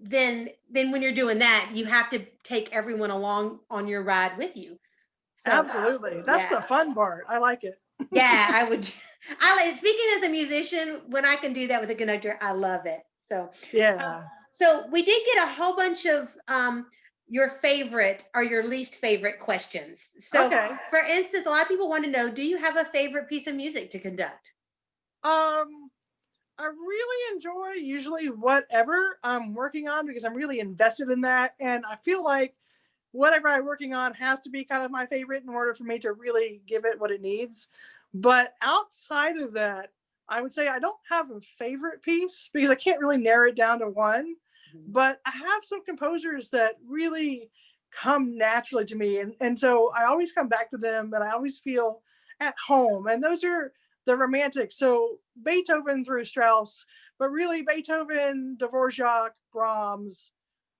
Then when you're doing that, you have to take everyone along on your ride with you. So Absolutely, that's yeah, the fun part. I like it. yeah, I would. I like speaking as a musician when I can do that with a conductor. I love it. So, Yeah. So we did get a whole bunch of your favorite or your least favorite questions. So, Okay. for instance, a lot of people want to know, do you have a favorite piece of music to conduct? Um, I really enjoy usually whatever I'm working on because I'm really invested in that. And I feel like whatever I'm working on has to be kind of my favorite in order for me to really give it what it needs. But outside of that, I would say I don't have a favorite piece because I can't really narrow it down to one. Mhm. But I have some composers that really come naturally to me. And so I always come back to them and I always feel at home. And those are the romantics. So Beethoven through Strauss, but really Beethoven, Dvorak, Brahms,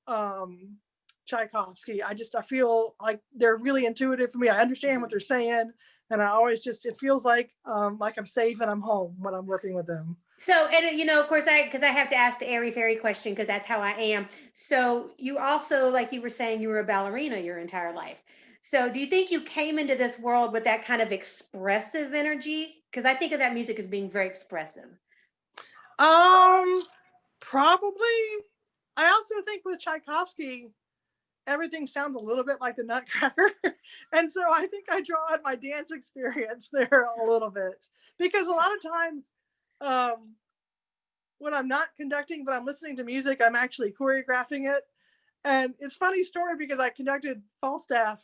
um, Tchaikovsky. I feel like they're really intuitive for me. I understand what they're saying, and I always just it feels like I'm safe and I'm home when I'm working with them. So, and of course, because I have to ask the airy fairy question because that's how I am. So, you also, like you were saying, you were a ballerina your entire life. So, do you think you came into this world with that kind of expressive energy? Because I think of that music as being very expressive. Um, Probably. I also think with Tchaikovsky, everything sounds a little bit like the Nutcracker, and so I think I draw on my dance experience there a little bit because a lot of times. Um, when I'm not conducting, but I'm listening to music, I'm actually choreographing it. And it's a funny story because I conducted Falstaff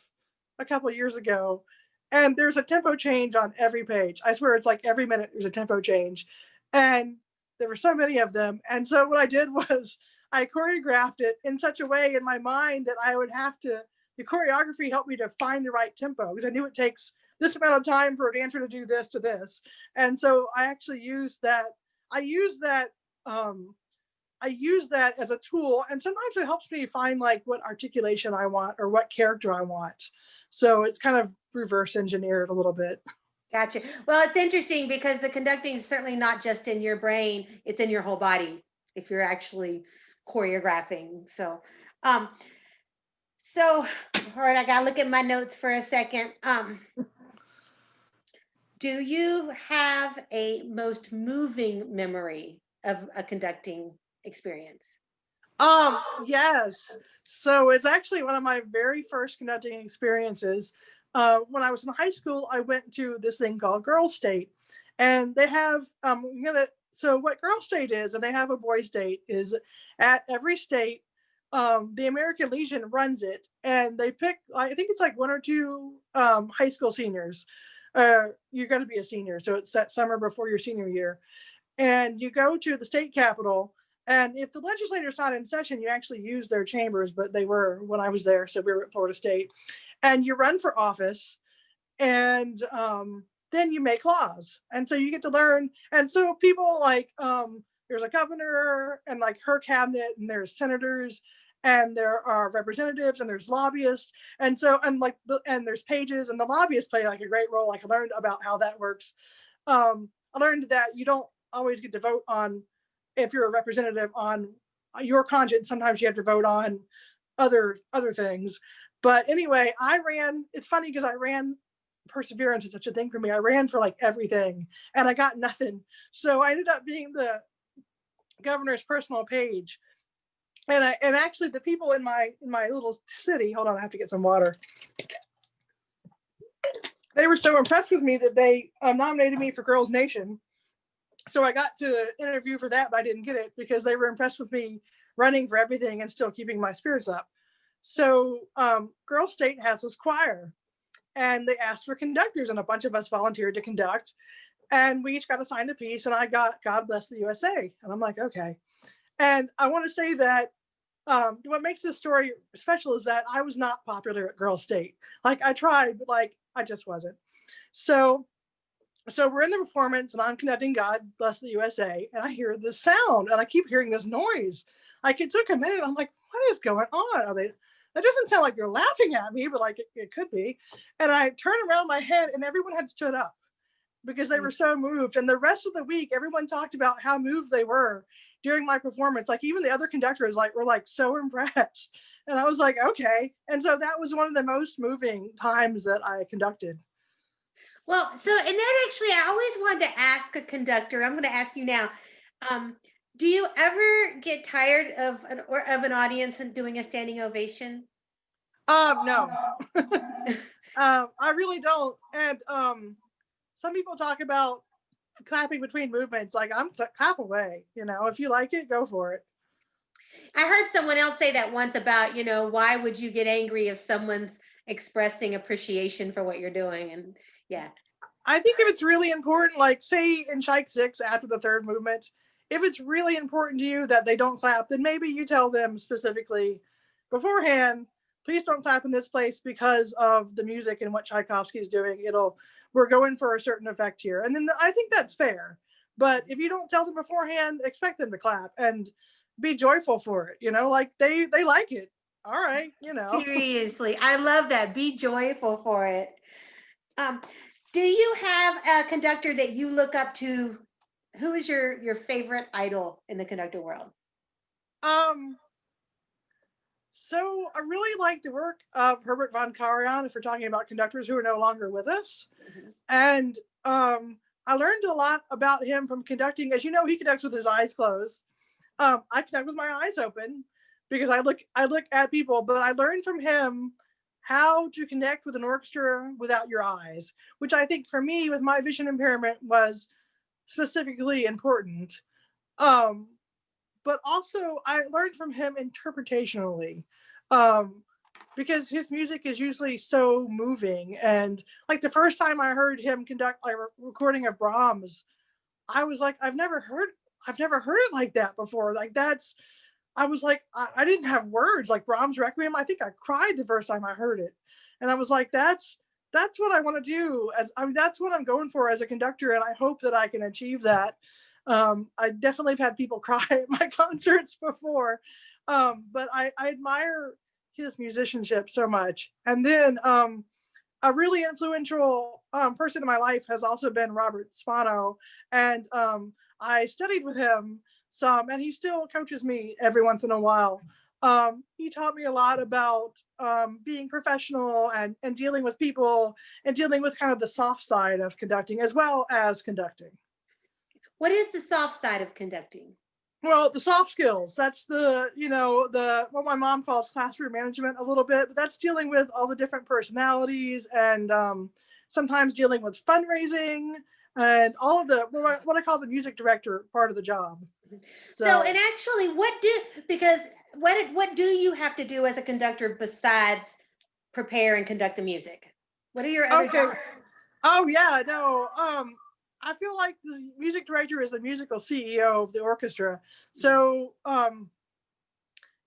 a couple of years ago, and there's a tempo change on every page. I swear it's like every minute there's a tempo change. And there were so many of them. And so what I did was I choreographed it in such a way in my mind that I would have to, the choreography helped me to find the right tempo because I knew it takes this amount of time for a dancer to do this to this. And so I actually used that. I use that um, I use that as a tool, and sometimes it helps me find like what articulation I want or what character I want. So it's kind of reverse engineered a little bit. Gotcha. Well, it's interesting because the conducting is certainly not just in your brain, it's in your whole body if you're actually choreographing. Um, so, all right, I gotta look at my notes for a second. Do you have a most moving memory of a conducting experience? Yes. So it's actually one of my very first conducting experiences. When I was in high school, I went to this thing called Girls State, and they have So what Girls State is, and they have a Boys State, is at every state. The American Legion runs it, and they pick. I think it's like one or two high school seniors. You're going to be a senior, so it's that summer before your senior year, and you go to the state capitol. And if the legislature's not in session, you actually use their chambers, but they were when I was there. So we were at Florida State. And you run for office, and then you make laws. And so you get to learn. And so people like, there's a governor and like her cabinet, and there's senators, and there are representatives, and there's lobbyists. And there's pages, and the lobbyists play like a great role. Like I learned about how that works. I learned that you don't always get to vote on if you're a representative on your conscience. Sometimes you have to vote on other things. But anyway, I ran. It's funny because I ran. Perseverance is such a thing for me. I ran for like everything, and I got nothing. So I ended up being the governor's personal page. And actually the people in my little city. Hold on, I have to get some water. They were so impressed with me that they nominated me for Girls Nation. So I got to interview for that, but I didn't get it because they were impressed with me running for everything and still keeping my spirits up. So Girl State has this choir, and they asked for conductors, and a bunch of us volunteered to conduct, and we each got assigned a piece, and I got God Bless the USA, and I'm like, okay. And I want to say that what makes this story special is that I was not popular at Girl State. Like I tried, but like I just wasn't. So we're in the performance, and I'm conducting God Bless the USA, and I hear this sound, and I keep hearing this noise. Like it took a minute. I'm like, what is going on? Are they? That doesn't sound like they're laughing at me, but like it could be. And I turn around my head, and everyone had stood up because they were so moved. And the rest of the week, everyone talked about how moved they were during my performance. Like even the other conductors were like so impressed. And I was like, okay. And so that was one of the most moving times that I conducted. Well, so and that actually, I always wanted to ask a conductor. I'm going to ask you now. Um, Do you ever get tired of an audience and doing a standing ovation? No. I really don't. And some people talk about clapping between movements. Like, I'm clap away. If you like it, go for it. I heard someone else say that once about, why would you get angry if someone's expressing appreciation for what you're doing? And yeah. I think if it's really important, like say in Chike 6 after the third movement, if it's really important to you that they don't clap, then maybe you tell them specifically beforehand, please don't clap in this place because of the music and what Tchaikovsky is doing. We're going for a certain effect here. And then I think that's fair. But if you don't tell them beforehand, expect them to clap and be joyful for it. Like they like it. All right. Seriously, I love that. Be joyful for it. Um, do you have a conductor that you look up to? Who is your favorite idol in the conductor world? Um, So I really like the work of Herbert von Karajan, if we're talking about conductors who are no longer with us. Mhm. And I learned a lot about him from conducting. As you know, he conducts with his eyes closed. I conduct with my eyes open because I look at people, but I learned from him how to connect with an orchestra without your eyes, which I think for me with my vision impairment was specifically important. Um, but also I learned from him interpretationally, um, because his music is usually so moving. And like the first time I heard him conduct like a recording of Brahms, I was like, I've never heard it like that before. Like I was like, I didn't have words. Like Brahms Requiem, I think I cried the first time I heard it, and I was like, that's what I want to do. That's what I'm going for as a conductor, and I hope that I can achieve that. I definitely have had people cry at my concerts before, but I admire his musicianship so much. And then a really influential person in my life has also been Robert Spano, and I studied with him some, and he still coaches me every once in a while. He taught me a lot about being professional and dealing with people and dealing with kind of the soft side of conducting as well as conducting. What is the soft side of conducting? Well, the soft skills, that's the what my mom calls classroom management a little bit, but that's dealing with all the different personalities and sometimes dealing with fundraising and all of the what I call the music director part of the job. So, So and actually, because what do you have to do as a conductor besides prepare and conduct the music? What are your other okay. jobs? Oh yeah, no. I feel like the music director is the musical CEO of the orchestra. So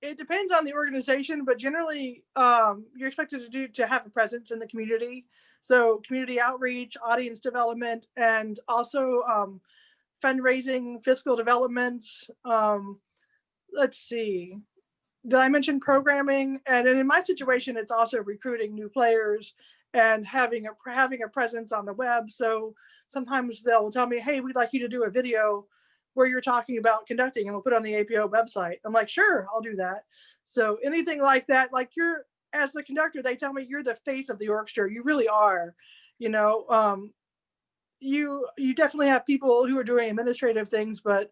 it depends on the organization, but generally you're expected to have a presence in the community. So community outreach, audience development, and also fundraising, fiscal development. Let's see. Did I mention programming? And in my situation, it's also recruiting new players and having a presence on the web. So sometimes they'll tell me, "Hey, we'd like you to do a video where you're talking about conducting, and we'll put it on the APO website." I'm like, "Sure, I'll do that." So anything like that, like you're as the conductor, they tell me you're the face of the orchestra. You really are. You know, you definitely have people who are doing administrative things, but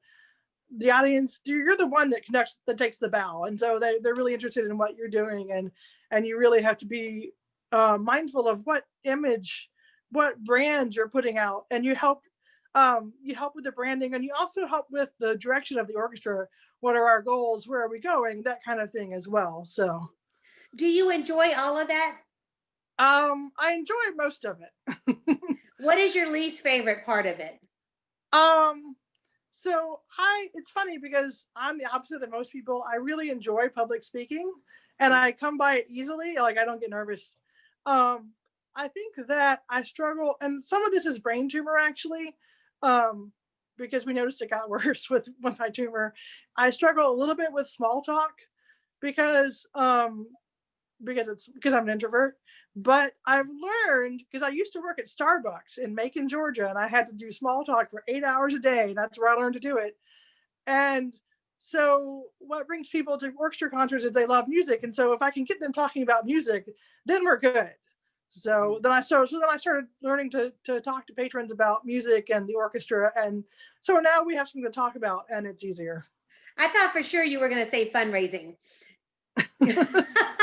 the audience, you're the one that connects, that takes the bow, and so they're really interested in what you're doing, and you really have to be mindful of what image, what brand you're putting out, and you help with the branding, and you also help with the direction of the orchestra. What are our goals, where are we going, that kind of thing as well. So Do you enjoy all of that? I enjoy most of it. What is your least favorite part of it? um So it's funny because I'm the opposite of most people. I really enjoy public speaking, and I come by it easily. Like I don't get nervous. Um, I think that I struggle, and some of this is brain tumor actually, um, because we noticed it got worse with my tumor. I struggle a little bit with small talk because because I'm an introvert. But I've learned, because I used to work at Starbucks in Macon, Georgia, and I had to do small talk for 8 hours a day. That's where I learned to do it. And so what brings people to orchestra concerts is they love music. And so if I can get them talking about music, then we're good. So then I started learning to talk to patrons about music and the orchestra, and so now we have something to talk about, and it's easier. I thought for sure you were going to say fundraising.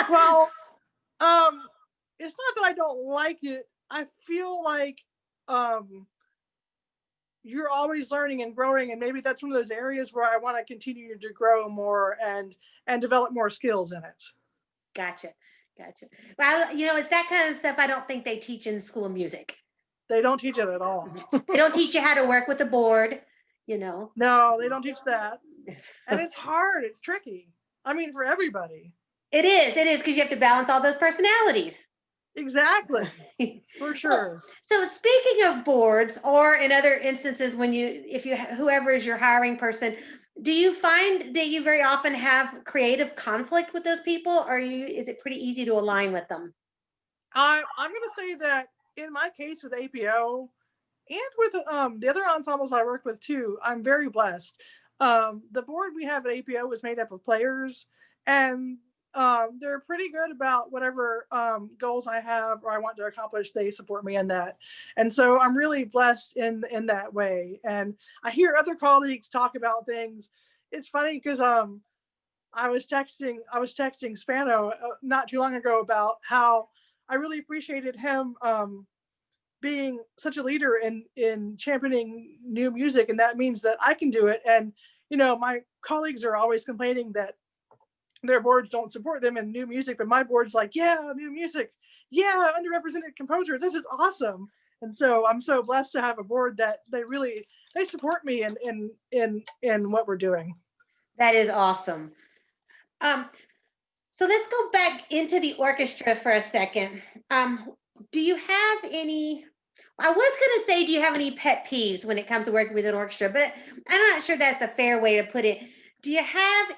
Well, it's not that I don't like it. I feel like um, you're always learning and growing, and maybe that's one of those areas where I want to continue to grow more and develop more skills in it. Gotcha. Gotcha. Well, it's that kind of stuff I don't think they teach in school of music. They don't teach it at all. They don't teach you how to work with a board, you know. No, they don't teach that. And it's hard. It's tricky. I mean, for everybody. It is because you have to balance all those personalities. Exactly. For sure. So speaking of boards, or in other instances, whoever is your hiring person, do you find that you very often have creative conflict with those people, or is it pretty easy to align with them? I'm going to say that in my case with APO and with the other ensembles I work with too, I'm very blessed. The board we have at APO is made up of players, and they're pretty good about whatever goals I have or I want to accomplish. They support me in that, and so I'm really blessed in that way. And I hear other colleagues talk about things. It's funny because I was texting Spano not too long ago about how I really appreciated him being such a leader in championing new music, and that means that I can do it. And my colleagues are always complaining that their boards don't support them in new music, but my board's like, yeah, new music, yeah, underrepresented composers, this is awesome. And so I'm so blessed to have a board that they support me in what we're doing. That is awesome. So let's go back into the orchestra for a second. Do you have any? I was going to say, do you have any pet peeves when it comes to working with an orchestra? But I'm not sure that's the fair way to put it. Do you have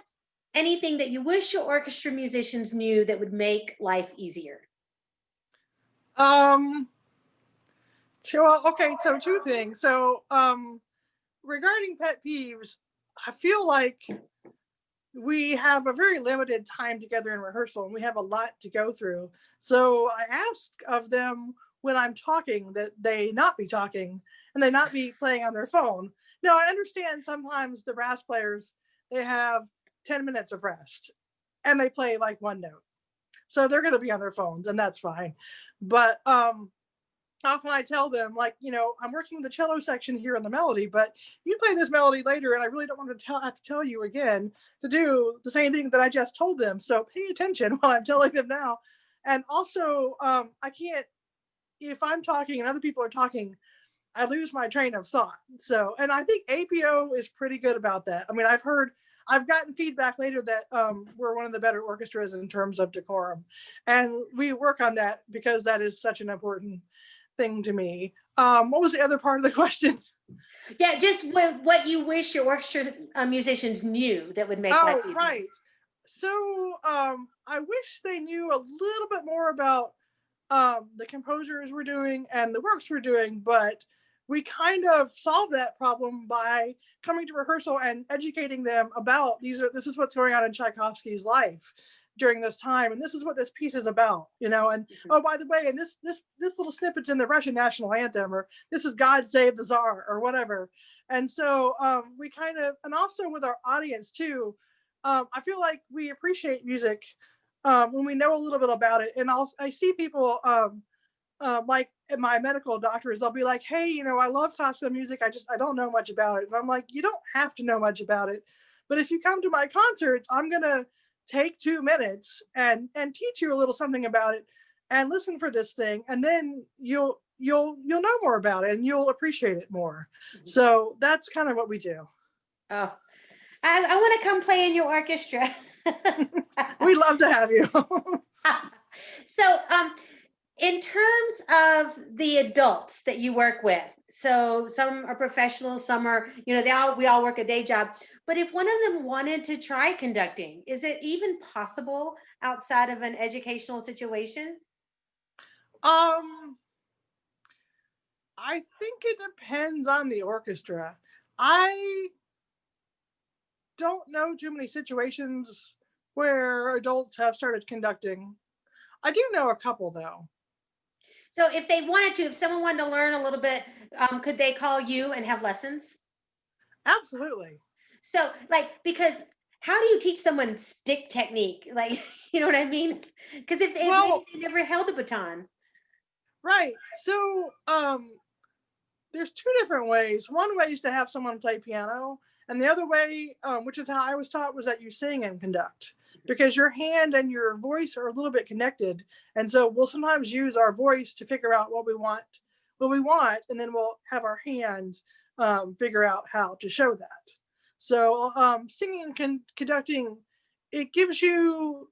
anything that you wish your orchestra musicians knew that would make life easier? Okay, so two things. So regarding pet peeves, I feel like we have a very limited time together in rehearsal, and we have a lot to go through. So I ask of them when I'm talking that they not be talking and they not be playing on their phone. Now, I understand sometimes the brass players, they have 10 minutes of rest and they play like one note. So they're going to be on their phones, and that's fine. But often I tell them, like, I'm working the cello section here in the melody, but you play this melody later, and I really don't want to have to tell you again to do the same thing that I just told them. So pay attention while I'm telling them now. And also, I can't, if I'm talking and other people are talking, I lose my train of thought. So, and I think APO is pretty good about that. I mean, I've gotten feedback later that we're one of the better orchestras in terms of decorum, and we work on that because that is such an important thing to me. What was the other part of the questions? Yeah, just what you wish your orchestra musicians knew that would make life easier. Right. So I wish they knew a little bit more about the composers we're doing and the works we're doing, but we kind of solved that problem by coming to rehearsal and educating them about this is what's going on in Tchaikovsky's life during this time, and this is what this piece is about, and oh, by the way, and this little snippet's in the Russian national anthem, or this is God Save the Tsar, or whatever. And so we kind of, and also with our audience too, I feel like we appreciate music when we know a little bit about it. And I see people like my medical doctors, they'll be like, hey, I love classical music, I don't know much about it. And I'm like, you don't have to know much about it, but if you come to my concerts, I'm gonna take 2 minutes and teach you a little something about it, and listen for this thing, and then you'll know more about it and you'll appreciate it more. Mm-hmm. So that's kind of what we do. Oh, I want to come play in your orchestra. We'd love to have you. So in terms of the adults that you work with, so some are professionals, some are, we all work a day job. But if one of them wanted to try conducting, is it even possible outside of an educational situation? I think it depends on the orchestra. I don't know too many situations where adults have started conducting. I do know a couple, though. So if they wanted to, if someone wanted to learn a little bit, could they call you and have lessons? Absolutely. So, like, because how do you teach someone stick technique? Like, you know what I mean? Because if maybe Well, they never held a baton. right. So there's two different ways. One way is to have someone play piano, and the other way, which is how I was taught, was that you sing and conduct, because your hand and your voice are a little bit connected, and so we'll sometimes use our voice to figure out what we want, and then we'll have our hand figure out how to show that. So singing and conducting, it gives you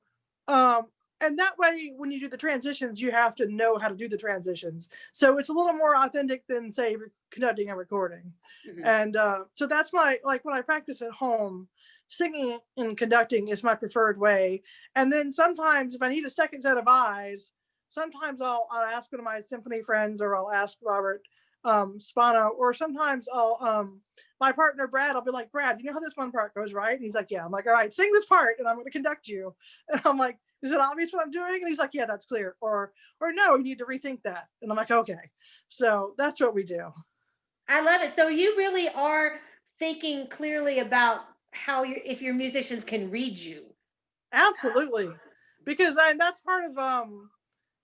um, and that way when you do the transitions you have to know how to do the transitions, so it's a little more authentic than say conducting and recording. Mhm. And so that's my, like, when I practice at home, singing and conducting is my preferred way. And then sometimes if I need a second set of eyes, sometimes I'll ask one of my symphony friends, or I'll ask Robert Spano, or sometimes I'll my partner Brad, I'll be like, Brad, you know how this one part goes, right? And he's like, yeah. I'm like, all right, sing this part and I'm going to conduct you. And I'm like, is it obvious what I'm doing? And he's like, yeah, that's clear. Or no, you need to rethink that. And I'm like, okay. So that's what we do. I love it. So you really are thinking clearly about how you, if your musicians can read you. Absolutely. Because that's part of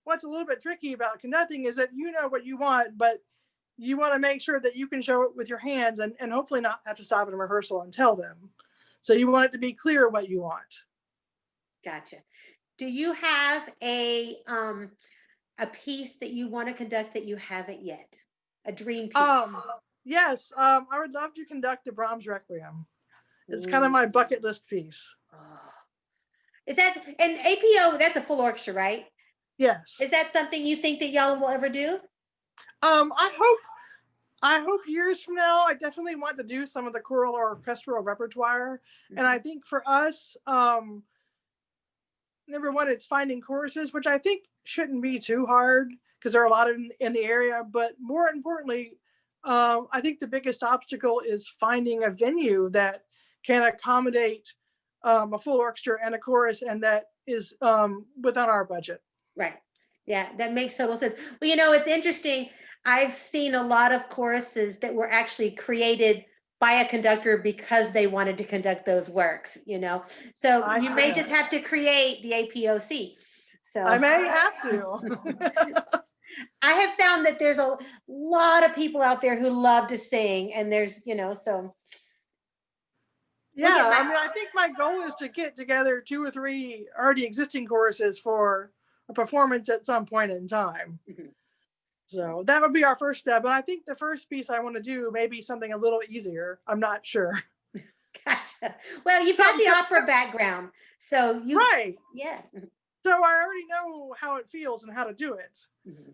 what's a little bit tricky about conducting, is that you know what you want, but you want to make sure that you can show it with your hands, and hopefully not have to stop in rehearsal and tell them. So you want it to be clear what you want. Gotcha. Do you have a piece that you want to conduct that you haven't yet? A dream piece? Yes, I would love to conduct the Brahms Requiem. It's kind of Ooh. my bucket list piece. Oh. Is that an APO? That's a full orchestra, right? Is Yes. that something you think that y'all will ever do? I hope years from now, I definitely want to do some of the choral or orchestral repertoire. And I think for us, number one, it's finding choruses, which I think shouldn't be too hard because there are a lot in the area. But more importantly, I think the biggest obstacle is finding a venue that can accommodate a full orchestra and a chorus, and that is within our budget. Right. Yeah, that makes total sense. Well, you know, it's interesting. I've seen a lot of choruses that were actually created by a conductor because they wanted to conduct those works, you know. So I you see may that. just have to create the APOC. I So may have to. I have found that there's a lot of people out there who love to sing, and there's, you know, so we'll get Yeah, my I mean, I think my goal is to get together 2 or 3 already existing choruses for a performance at some point in time. Mhm. So that would be our first step. But I think the first piece I want to do may be something a little easier. I'm not sure. Gotcha. Well, you've So, got the opera background, so you, right. yeah. So I already know how it feels and how to do it. Mhm.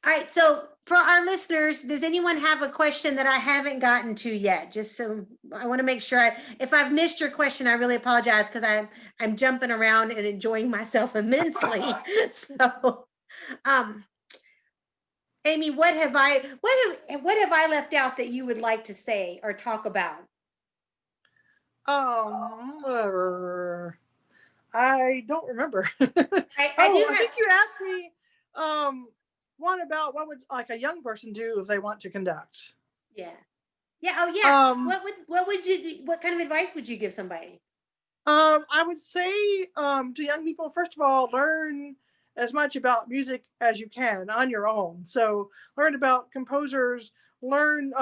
All right, so for our listeners, does anyone have a question that I haven't gotten to yet? Just so I want to make sure if I've missed your question, I really apologize because I'm jumping around and enjoying myself immensely. So, um, Amy, what have I left out that you would like to say or talk about? I don't remember. I do Oh, I have, think you asked me um, one about what would like a young person do if they want to conduct. yeah, yeah, oh yeah. Um, What would you do? What kind of advice would you give somebody? I would say to young people, first of all, learn as much about music as you can on your own. So learn about composers, learn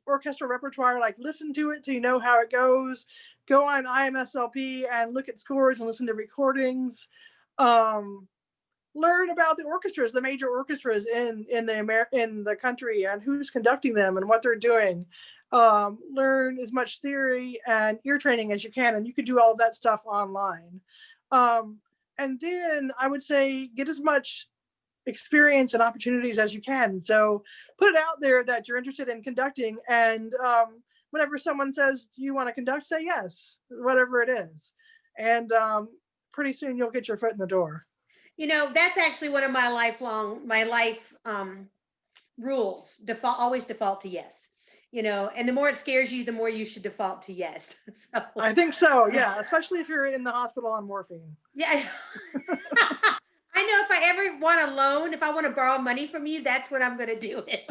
orchestral repertoire, like listen to it so you know how it goes. Go on IMSLP and look at scores and listen to recordings. Um, Learn about the orchestras, the major orchestras in the country, and who's conducting them and what they're doing. Learn as much theory and ear training as you can, and you can do all of that stuff online. And then I would say get as much experience and opportunities as you can. So put it out there that you're interested in conducting, and whenever someone says, "Do you want to conduct?" say yes, whatever it is, and pretty soon you'll get your foot in the door. You know, that's actually one of my life rules. Always default to yes. You know, and the more it scares you, the more you should default to yes. So I think so. Yeah, especially if you're in the hospital on morphine. yeah. I know if I ever want a loan, if I want to borrow money from you, that's when I'm going to do it.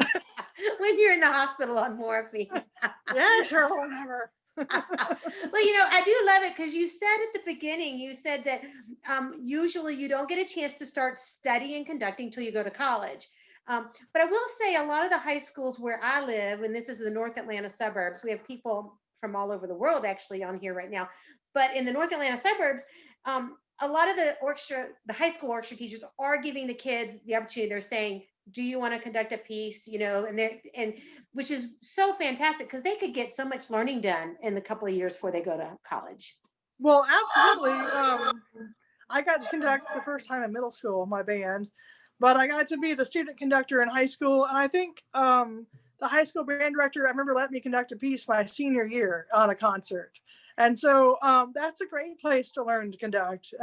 When you're in the hospital on morphine. Yeah, sure, whatever. Well, I do love it because you said at the beginning, you said that usually you don't get a chance to start studying conducting till you go to college. But I will say a lot of the high schools where I live, and this is the North Atlanta suburbs, we have people from all over the world actually on here right now. But in the North Atlanta suburbs, a lot of the high school orchestra teachers are giving the kids the opportunity. They're saying, do you want to conduct a piece? And which is so fantastic because they could get so much learning done in the couple of years before they go to college. Well, absolutely. I got to conduct the first time in middle school, my band, but I got to be the student conductor in high school. And I think the high school band director, I remember letting me conduct a piece my senior year on a concert. And so that's a great place to learn to conduct.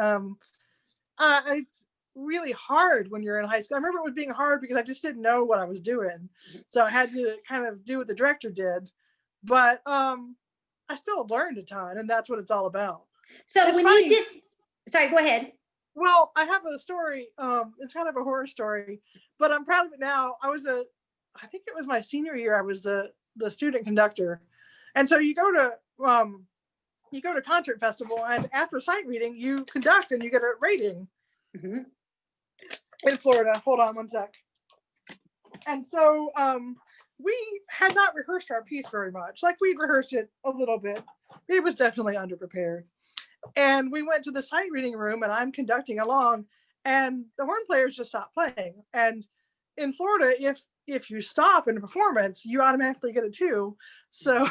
It's really hard when you're in high school. I remember it was being hard because I just didn't know what I was doing. So I had to kind of do what the director did. But I still learned a ton, and that's what it's all about. So it's when funny. You did, sorry, go ahead. Well, I have a story. It's kind of a horror story, but I'm proud of it now. I think it was my senior year. I was the student conductor, and so you go to concert festival, and after sight reading, you conduct and you get a rating. Mm-hmm. In Florida. Hold on one sec. And so we had not rehearsed our piece very much. Like we'd rehearsed it a little bit. It was definitely underprepared. And we went to the sight reading room and I'm conducting along and the horn players just stopped playing. And in Florida, if you stop in a performance, you automatically get a 2. So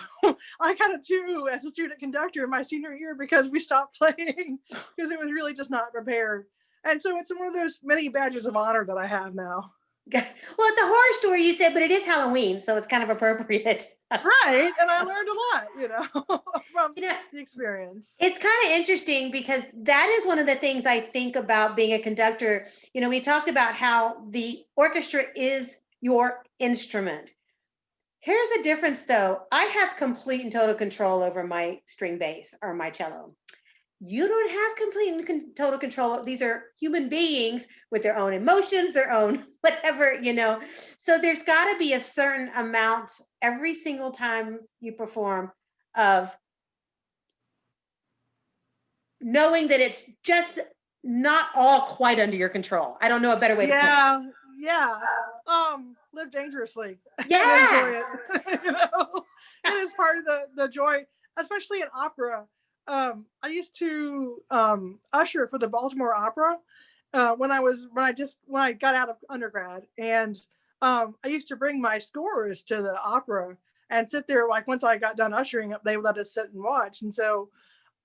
I got a 2 as a student conductor in my senior year because we stopped playing because it was really just not prepared. And so it's one of those many badges of honor that I have now. Well, it's a horror story, you said, but it is Halloween, so it's kind of appropriate. Right. And I learned a lot, from the experience. It's kind of interesting because that is one of the things I think about being a conductor. We talked about how the orchestra is your instrument. Here's the difference, though. I have complete and total control over my string bass or my cello. You don't have complete and total control. These are human beings with their own emotions, their own whatever, So there's got to be a certain amount every single time you perform of knowing that it's just not all quite under your control. I don't know a better way to put it. Yeah. Live dangerously. Yeah. Enjoy it. It is part of the joy, especially in opera. I used to usher for the Baltimore Opera when I got out of undergrad, and I used to bring my scores to the opera and sit there. Like once I got done ushering, they would let us sit and watch. And so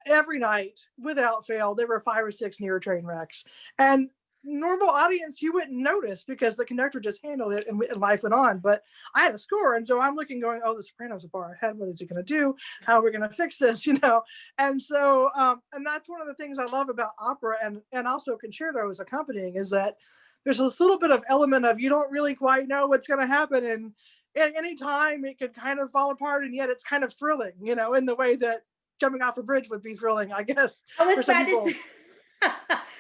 every night, without fail, there were 5 or 6 near train wrecks. And normal audience, you wouldn't notice because the conductor just handled it and life went on. But I had a score, and so I'm looking, going, "Oh, the soprano's a bar ahead. What is he going to do? How are we going to fix this?" And so, and that's one of the things I love about opera and also concerto as accompanying is that there's this little bit of element of you don't really quite know what's going to happen, and at any time it could kind of fall apart, and yet it's kind of thrilling, in the way that jumping off a bridge would be thrilling, I guess. Oh, it's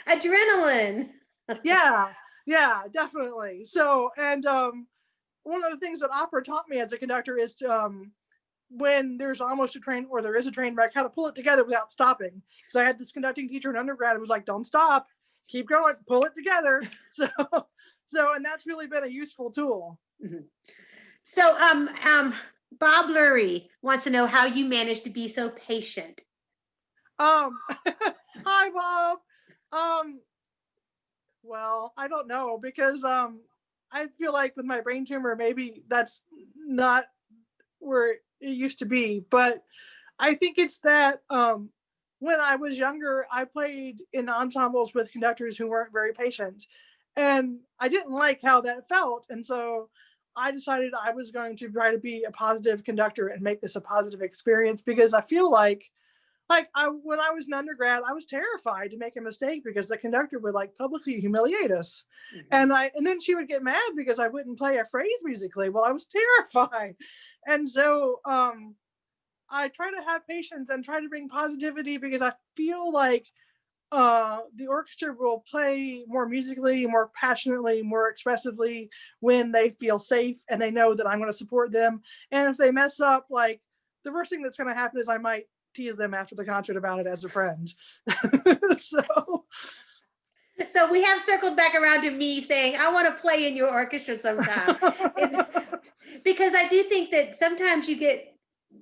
adrenaline. Yeah, definitely. So, and one of the things that opera taught me as a conductor is when there's almost a train or there is a train wreck, how to pull it together without stopping. Because I had this conducting teacher in undergrad who was like, "Don't stop, keep going, pull it together." So, and that's really been a useful tool. Mm-hmm. So, Bob Lurie wants to know how you managed to be so patient. Hi, Bob. Well, I don't know because I feel like with my brain tumor, maybe that's not where it used to be. But I think it's that when I was younger, I played in ensembles with conductors who weren't very patient. And I didn't like how that felt. And so I decided I was going to try to be a positive conductor and make this a positive experience because I feel like when I was an undergrad, I was terrified to make a mistake because the conductor would publicly humiliate us. Mm-hmm. And then she would get mad because I wouldn't play a phrase musically. Well, I was terrified. And so I try to have patience and try to bring positivity because I feel like the orchestra will play more musically, more passionately, more expressively when they feel safe and they know that I'm going to support them. And if they mess up, like the worst thing that's going to happen is I might tease them after the concert about it as a friend. So So we have circled back around to me saying, I want to play in your orchestra sometime. Because I do think that sometimes you get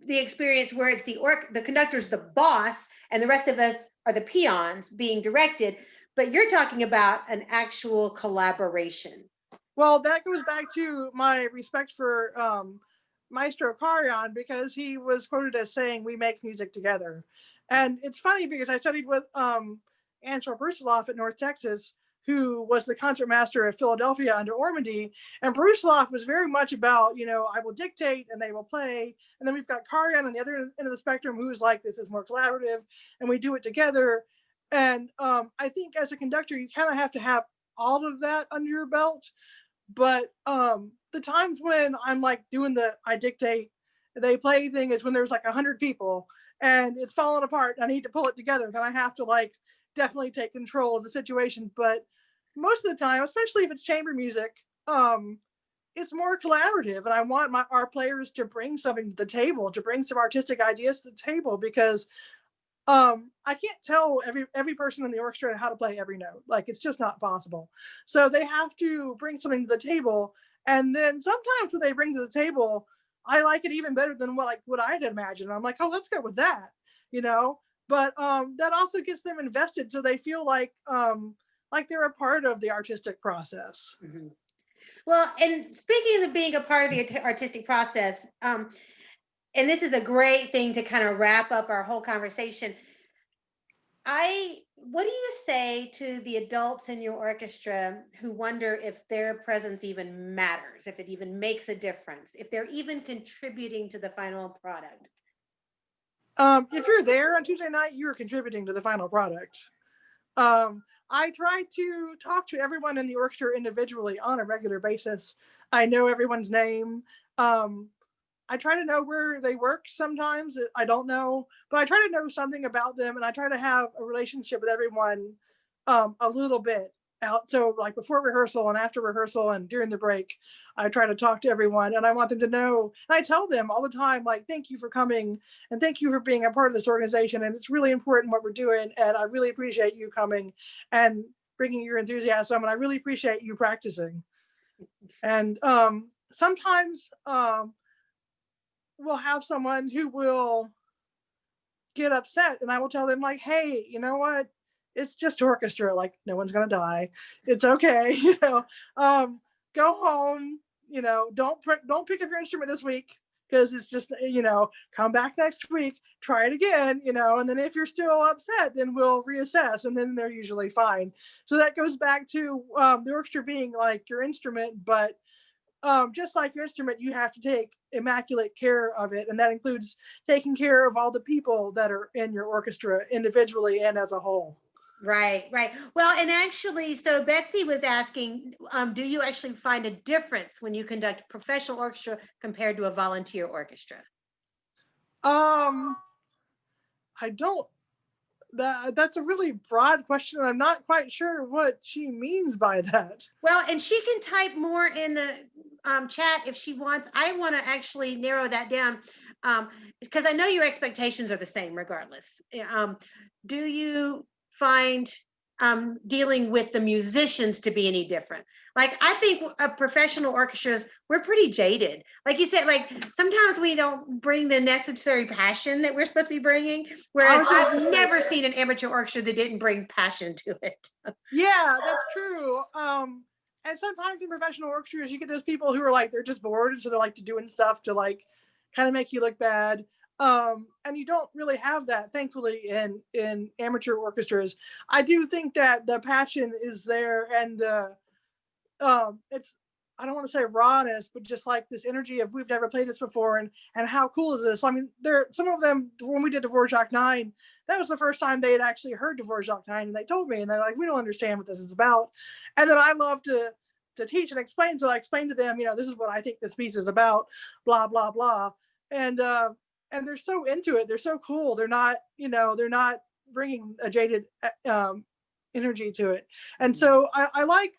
the experience where it's the conductor's the boss and the rest of us are the peons being directed, but you're talking about an actual collaboration. well, that goes back to my respect for Maestro Carion, because he was quoted as saying, "We make music together." And it's funny because I studied with Angelo Brusiloff at North Texas, who was the concertmaster of Philadelphia under Ormandy. And Brusiloff was very much about, I will dictate and they will play. And then we've got Carion on the other end of the spectrum, who's like, this is more collaborative and we do it together. And I think as a conductor, you kind of have to have all of that under your belt. But the times when I'm like doing the I dictate, they play thing is when there's like 100 people and it's falling apart. I need to pull it together. Then I have to like definitely take control of the situation. But most of the time, especially if it's chamber music, it's more collaborative. And I want our players to bring something to the table, to bring some artistic ideas to the table, because I can't tell every person in the orchestra how to play every note. Like, it's just not possible. So they have to bring something to the table. And then sometimes what they bring to the table, I like it even better than what I had imagined. I'm like, oh, let's go with that, But that also gets them invested, so they feel like they're a part of the artistic process. Mm-hmm. Well, and speaking of being a part of the artistic process, and this is a great thing to kind of wrap up our whole conversation. What do you say to the adults in your orchestra who wonder if their presence even matters, if it even makes a difference, if they're even contributing to the final product? If you're there on Tuesday night, you're contributing to the final product. I try to talk to everyone in the orchestra individually on a regular basis. I know everyone's name. I try to know where they work. Sometimes I don't know, but I try to know something about them, and I try to have a relationship with everyone a little bit out. So like before rehearsal and after rehearsal and during the break, I try to talk to everyone, and I want them to know, and I tell them all the time, like, thank you for coming and thank you for being a part of this organization. And it's really important what we're doing. And I really appreciate you coming and bringing your enthusiasm. And I really appreciate you practicing. And sometimes we'll have someone who will get upset, and I will tell them, like, hey, you know what? It's just orchestra. Like, no one's going to die. It's okay. Go home, don't pick up your instrument this week, because it's just, come back next week, try it again, and then if you're still upset, then we'll reassess, and then they're usually fine. So that goes back to the orchestra being like your instrument, but just like your instrument, you have to take immaculate care of it. And that includes taking care of all the people that are in your orchestra individually and as a whole. Right, right. Well, and actually, so Betsy was asking, do you actually find a difference when you conduct professional orchestra compared to a volunteer orchestra? I don't. That's a really broad question. I'm not quite sure what she means by that. Well, and she can type more in the chat if she wants. I want to actually narrow that down, because I know your expectations are the same regardless. Do you find dealing with the musicians to be any different? Like, I think professional orchestras, we're pretty jaded. Like you said, like sometimes we don't bring the necessary passion that we're supposed to be bringing. Whereas I've never seen an amateur orchestra that didn't bring passion to it. Yeah, that's true. And sometimes in professional orchestras, you get those people who are like, they're just bored, and so they're like doing stuff to like kind of make you look bad. And you don't really have that, thankfully, in amateur orchestras. I do think that the passion is there, and it's, I don't want to say rawness, but just like this energy of, we've never played this before, and how cool is this? I mean, some of them, when we did Dvorak 9, that was the first time they had actually heard Dvorak 9, and they told me, and they're like, we don't understand what this is about. And then I love to teach and explain, so I explain to them, this is what I think this piece is about, blah blah blah. And they're so into it. They're so cool. They're not bringing a jaded energy to it. And so I like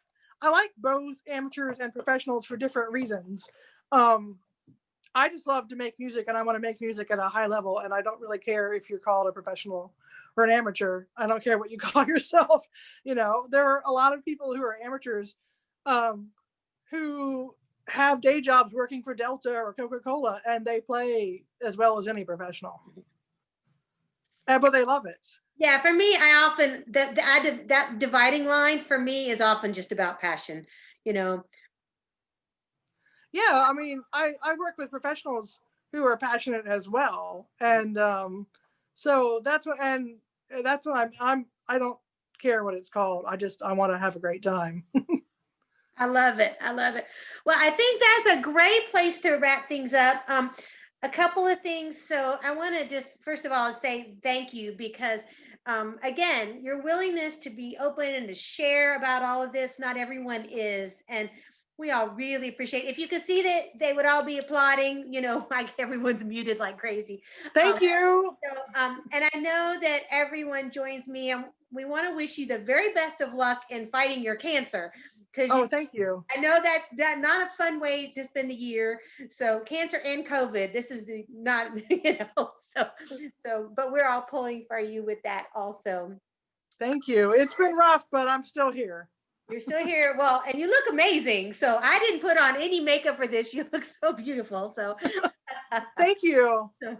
both amateurs and professionals for different reasons. I just love to make music, and I want to make music at a high level, and I don't really care if you're called a professional or an amateur. I don't care what you call yourself. There are a lot of people who are amateurs who have day jobs working for Delta or Coca-Cola, and they play as well as any professional. But they love it. Yeah, for me, I often that dividing line for me is often just about passion. Yeah, I mean, I work with professionals who are passionate as well, and so that's what I don't care what it's called. I want to have a great time. I love it. I love it. Well, I think that's a great place to wrap things up. A couple of things. So I want to just first of all say thank you because again, your willingness to be open and to share about all of this, not everyone is. And we all really appreciate it. If you could see that, they would all be applauding, like everyone's muted like crazy. Thank you. So, and I know that everyone joins me, and we want to wish you the very best of luck in fighting your cancer. Oh, thank you. I know that's not a fun way to spend the year. So cancer and COVID, this is not, but we're all pulling for you with that also. Thank you. It's been rough, but I'm still here. You're still here. Well, and you look amazing. So I didn't put on any makeup for this. You look so beautiful. So thank you. So,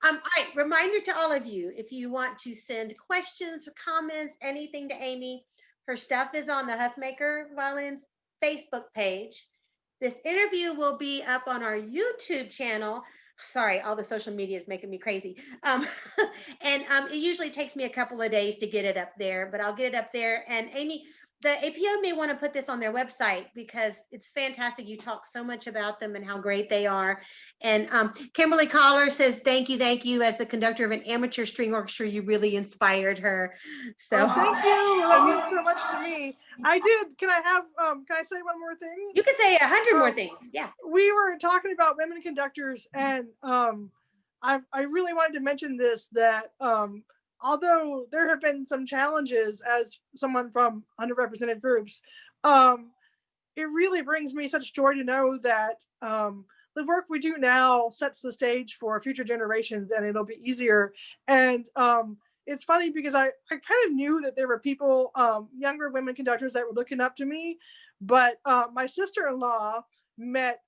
all right, reminder to all of you, if you want to send questions or comments, anything to Amy, her stuff is on the Huffmaker Violins Facebook page. This interview will be up on our YouTube channel. Sorry, all the social media is making me crazy. And it usually takes me a couple of days to get it up there, but I'll get it up there. And Amy, the APO may want to put this on their website because it's fantastic. You talk so much about them and how great they are. And Kimberly Collar says, thank you. As the conductor of an amateur string orchestra, you really inspired her. So thank you. That means so much to me. I did. Can I say one more thing? You could say 100 more things. Yeah. We were talking about women conductors, and I really wanted to mention this, that although there have been some challenges as someone from underrepresented groups, it really brings me such joy to know that the work we do now sets the stage for future generations, and it'll be easier. And it's funny because I kind of knew that there were people, younger women conductors, that were looking up to me, but my sister-in-law met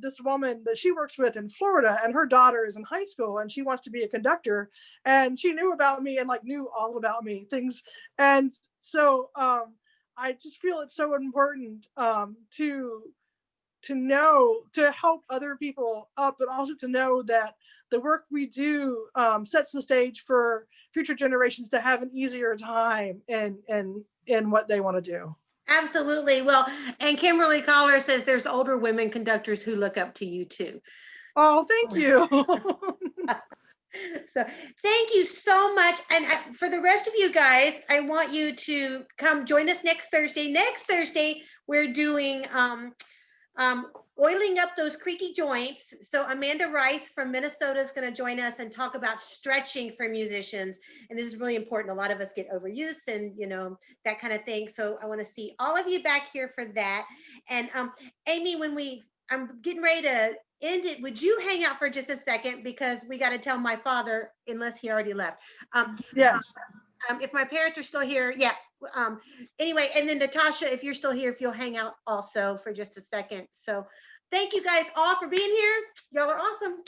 this woman that she works with in Florida, and her daughter is in high school and she wants to be a conductor, and she knew about me and knew all about me things. And so I just feel it's so important to know, to help other people up, but also to know that the work we do sets the stage for future generations to have an easier time in what they want to do. Absolutely. Well, and Kimberly Collar says there's older women conductors who look up to you too. Oh, thank you. So thank you so much. And for the rest of you guys, I want you to come join us next Thursday. Next Thursday, we're doing oiling up those creaky joints. So Amanda Rice from Minnesota is going to join us and talk about stretching for musicians. And this is really important. A lot of us get overuse and, that kind of thing. So I want to see all of you back here for that. And Amy, I'm getting ready to end it. Would you hang out for just a second? Because we got to tell my father, unless he already left. Yes. If my parents are still here, yeah. Anyway, and then Natasha, if you're still here, if you'll hang out also for just a second. So thank you guys all for being here. Y'all are awesome.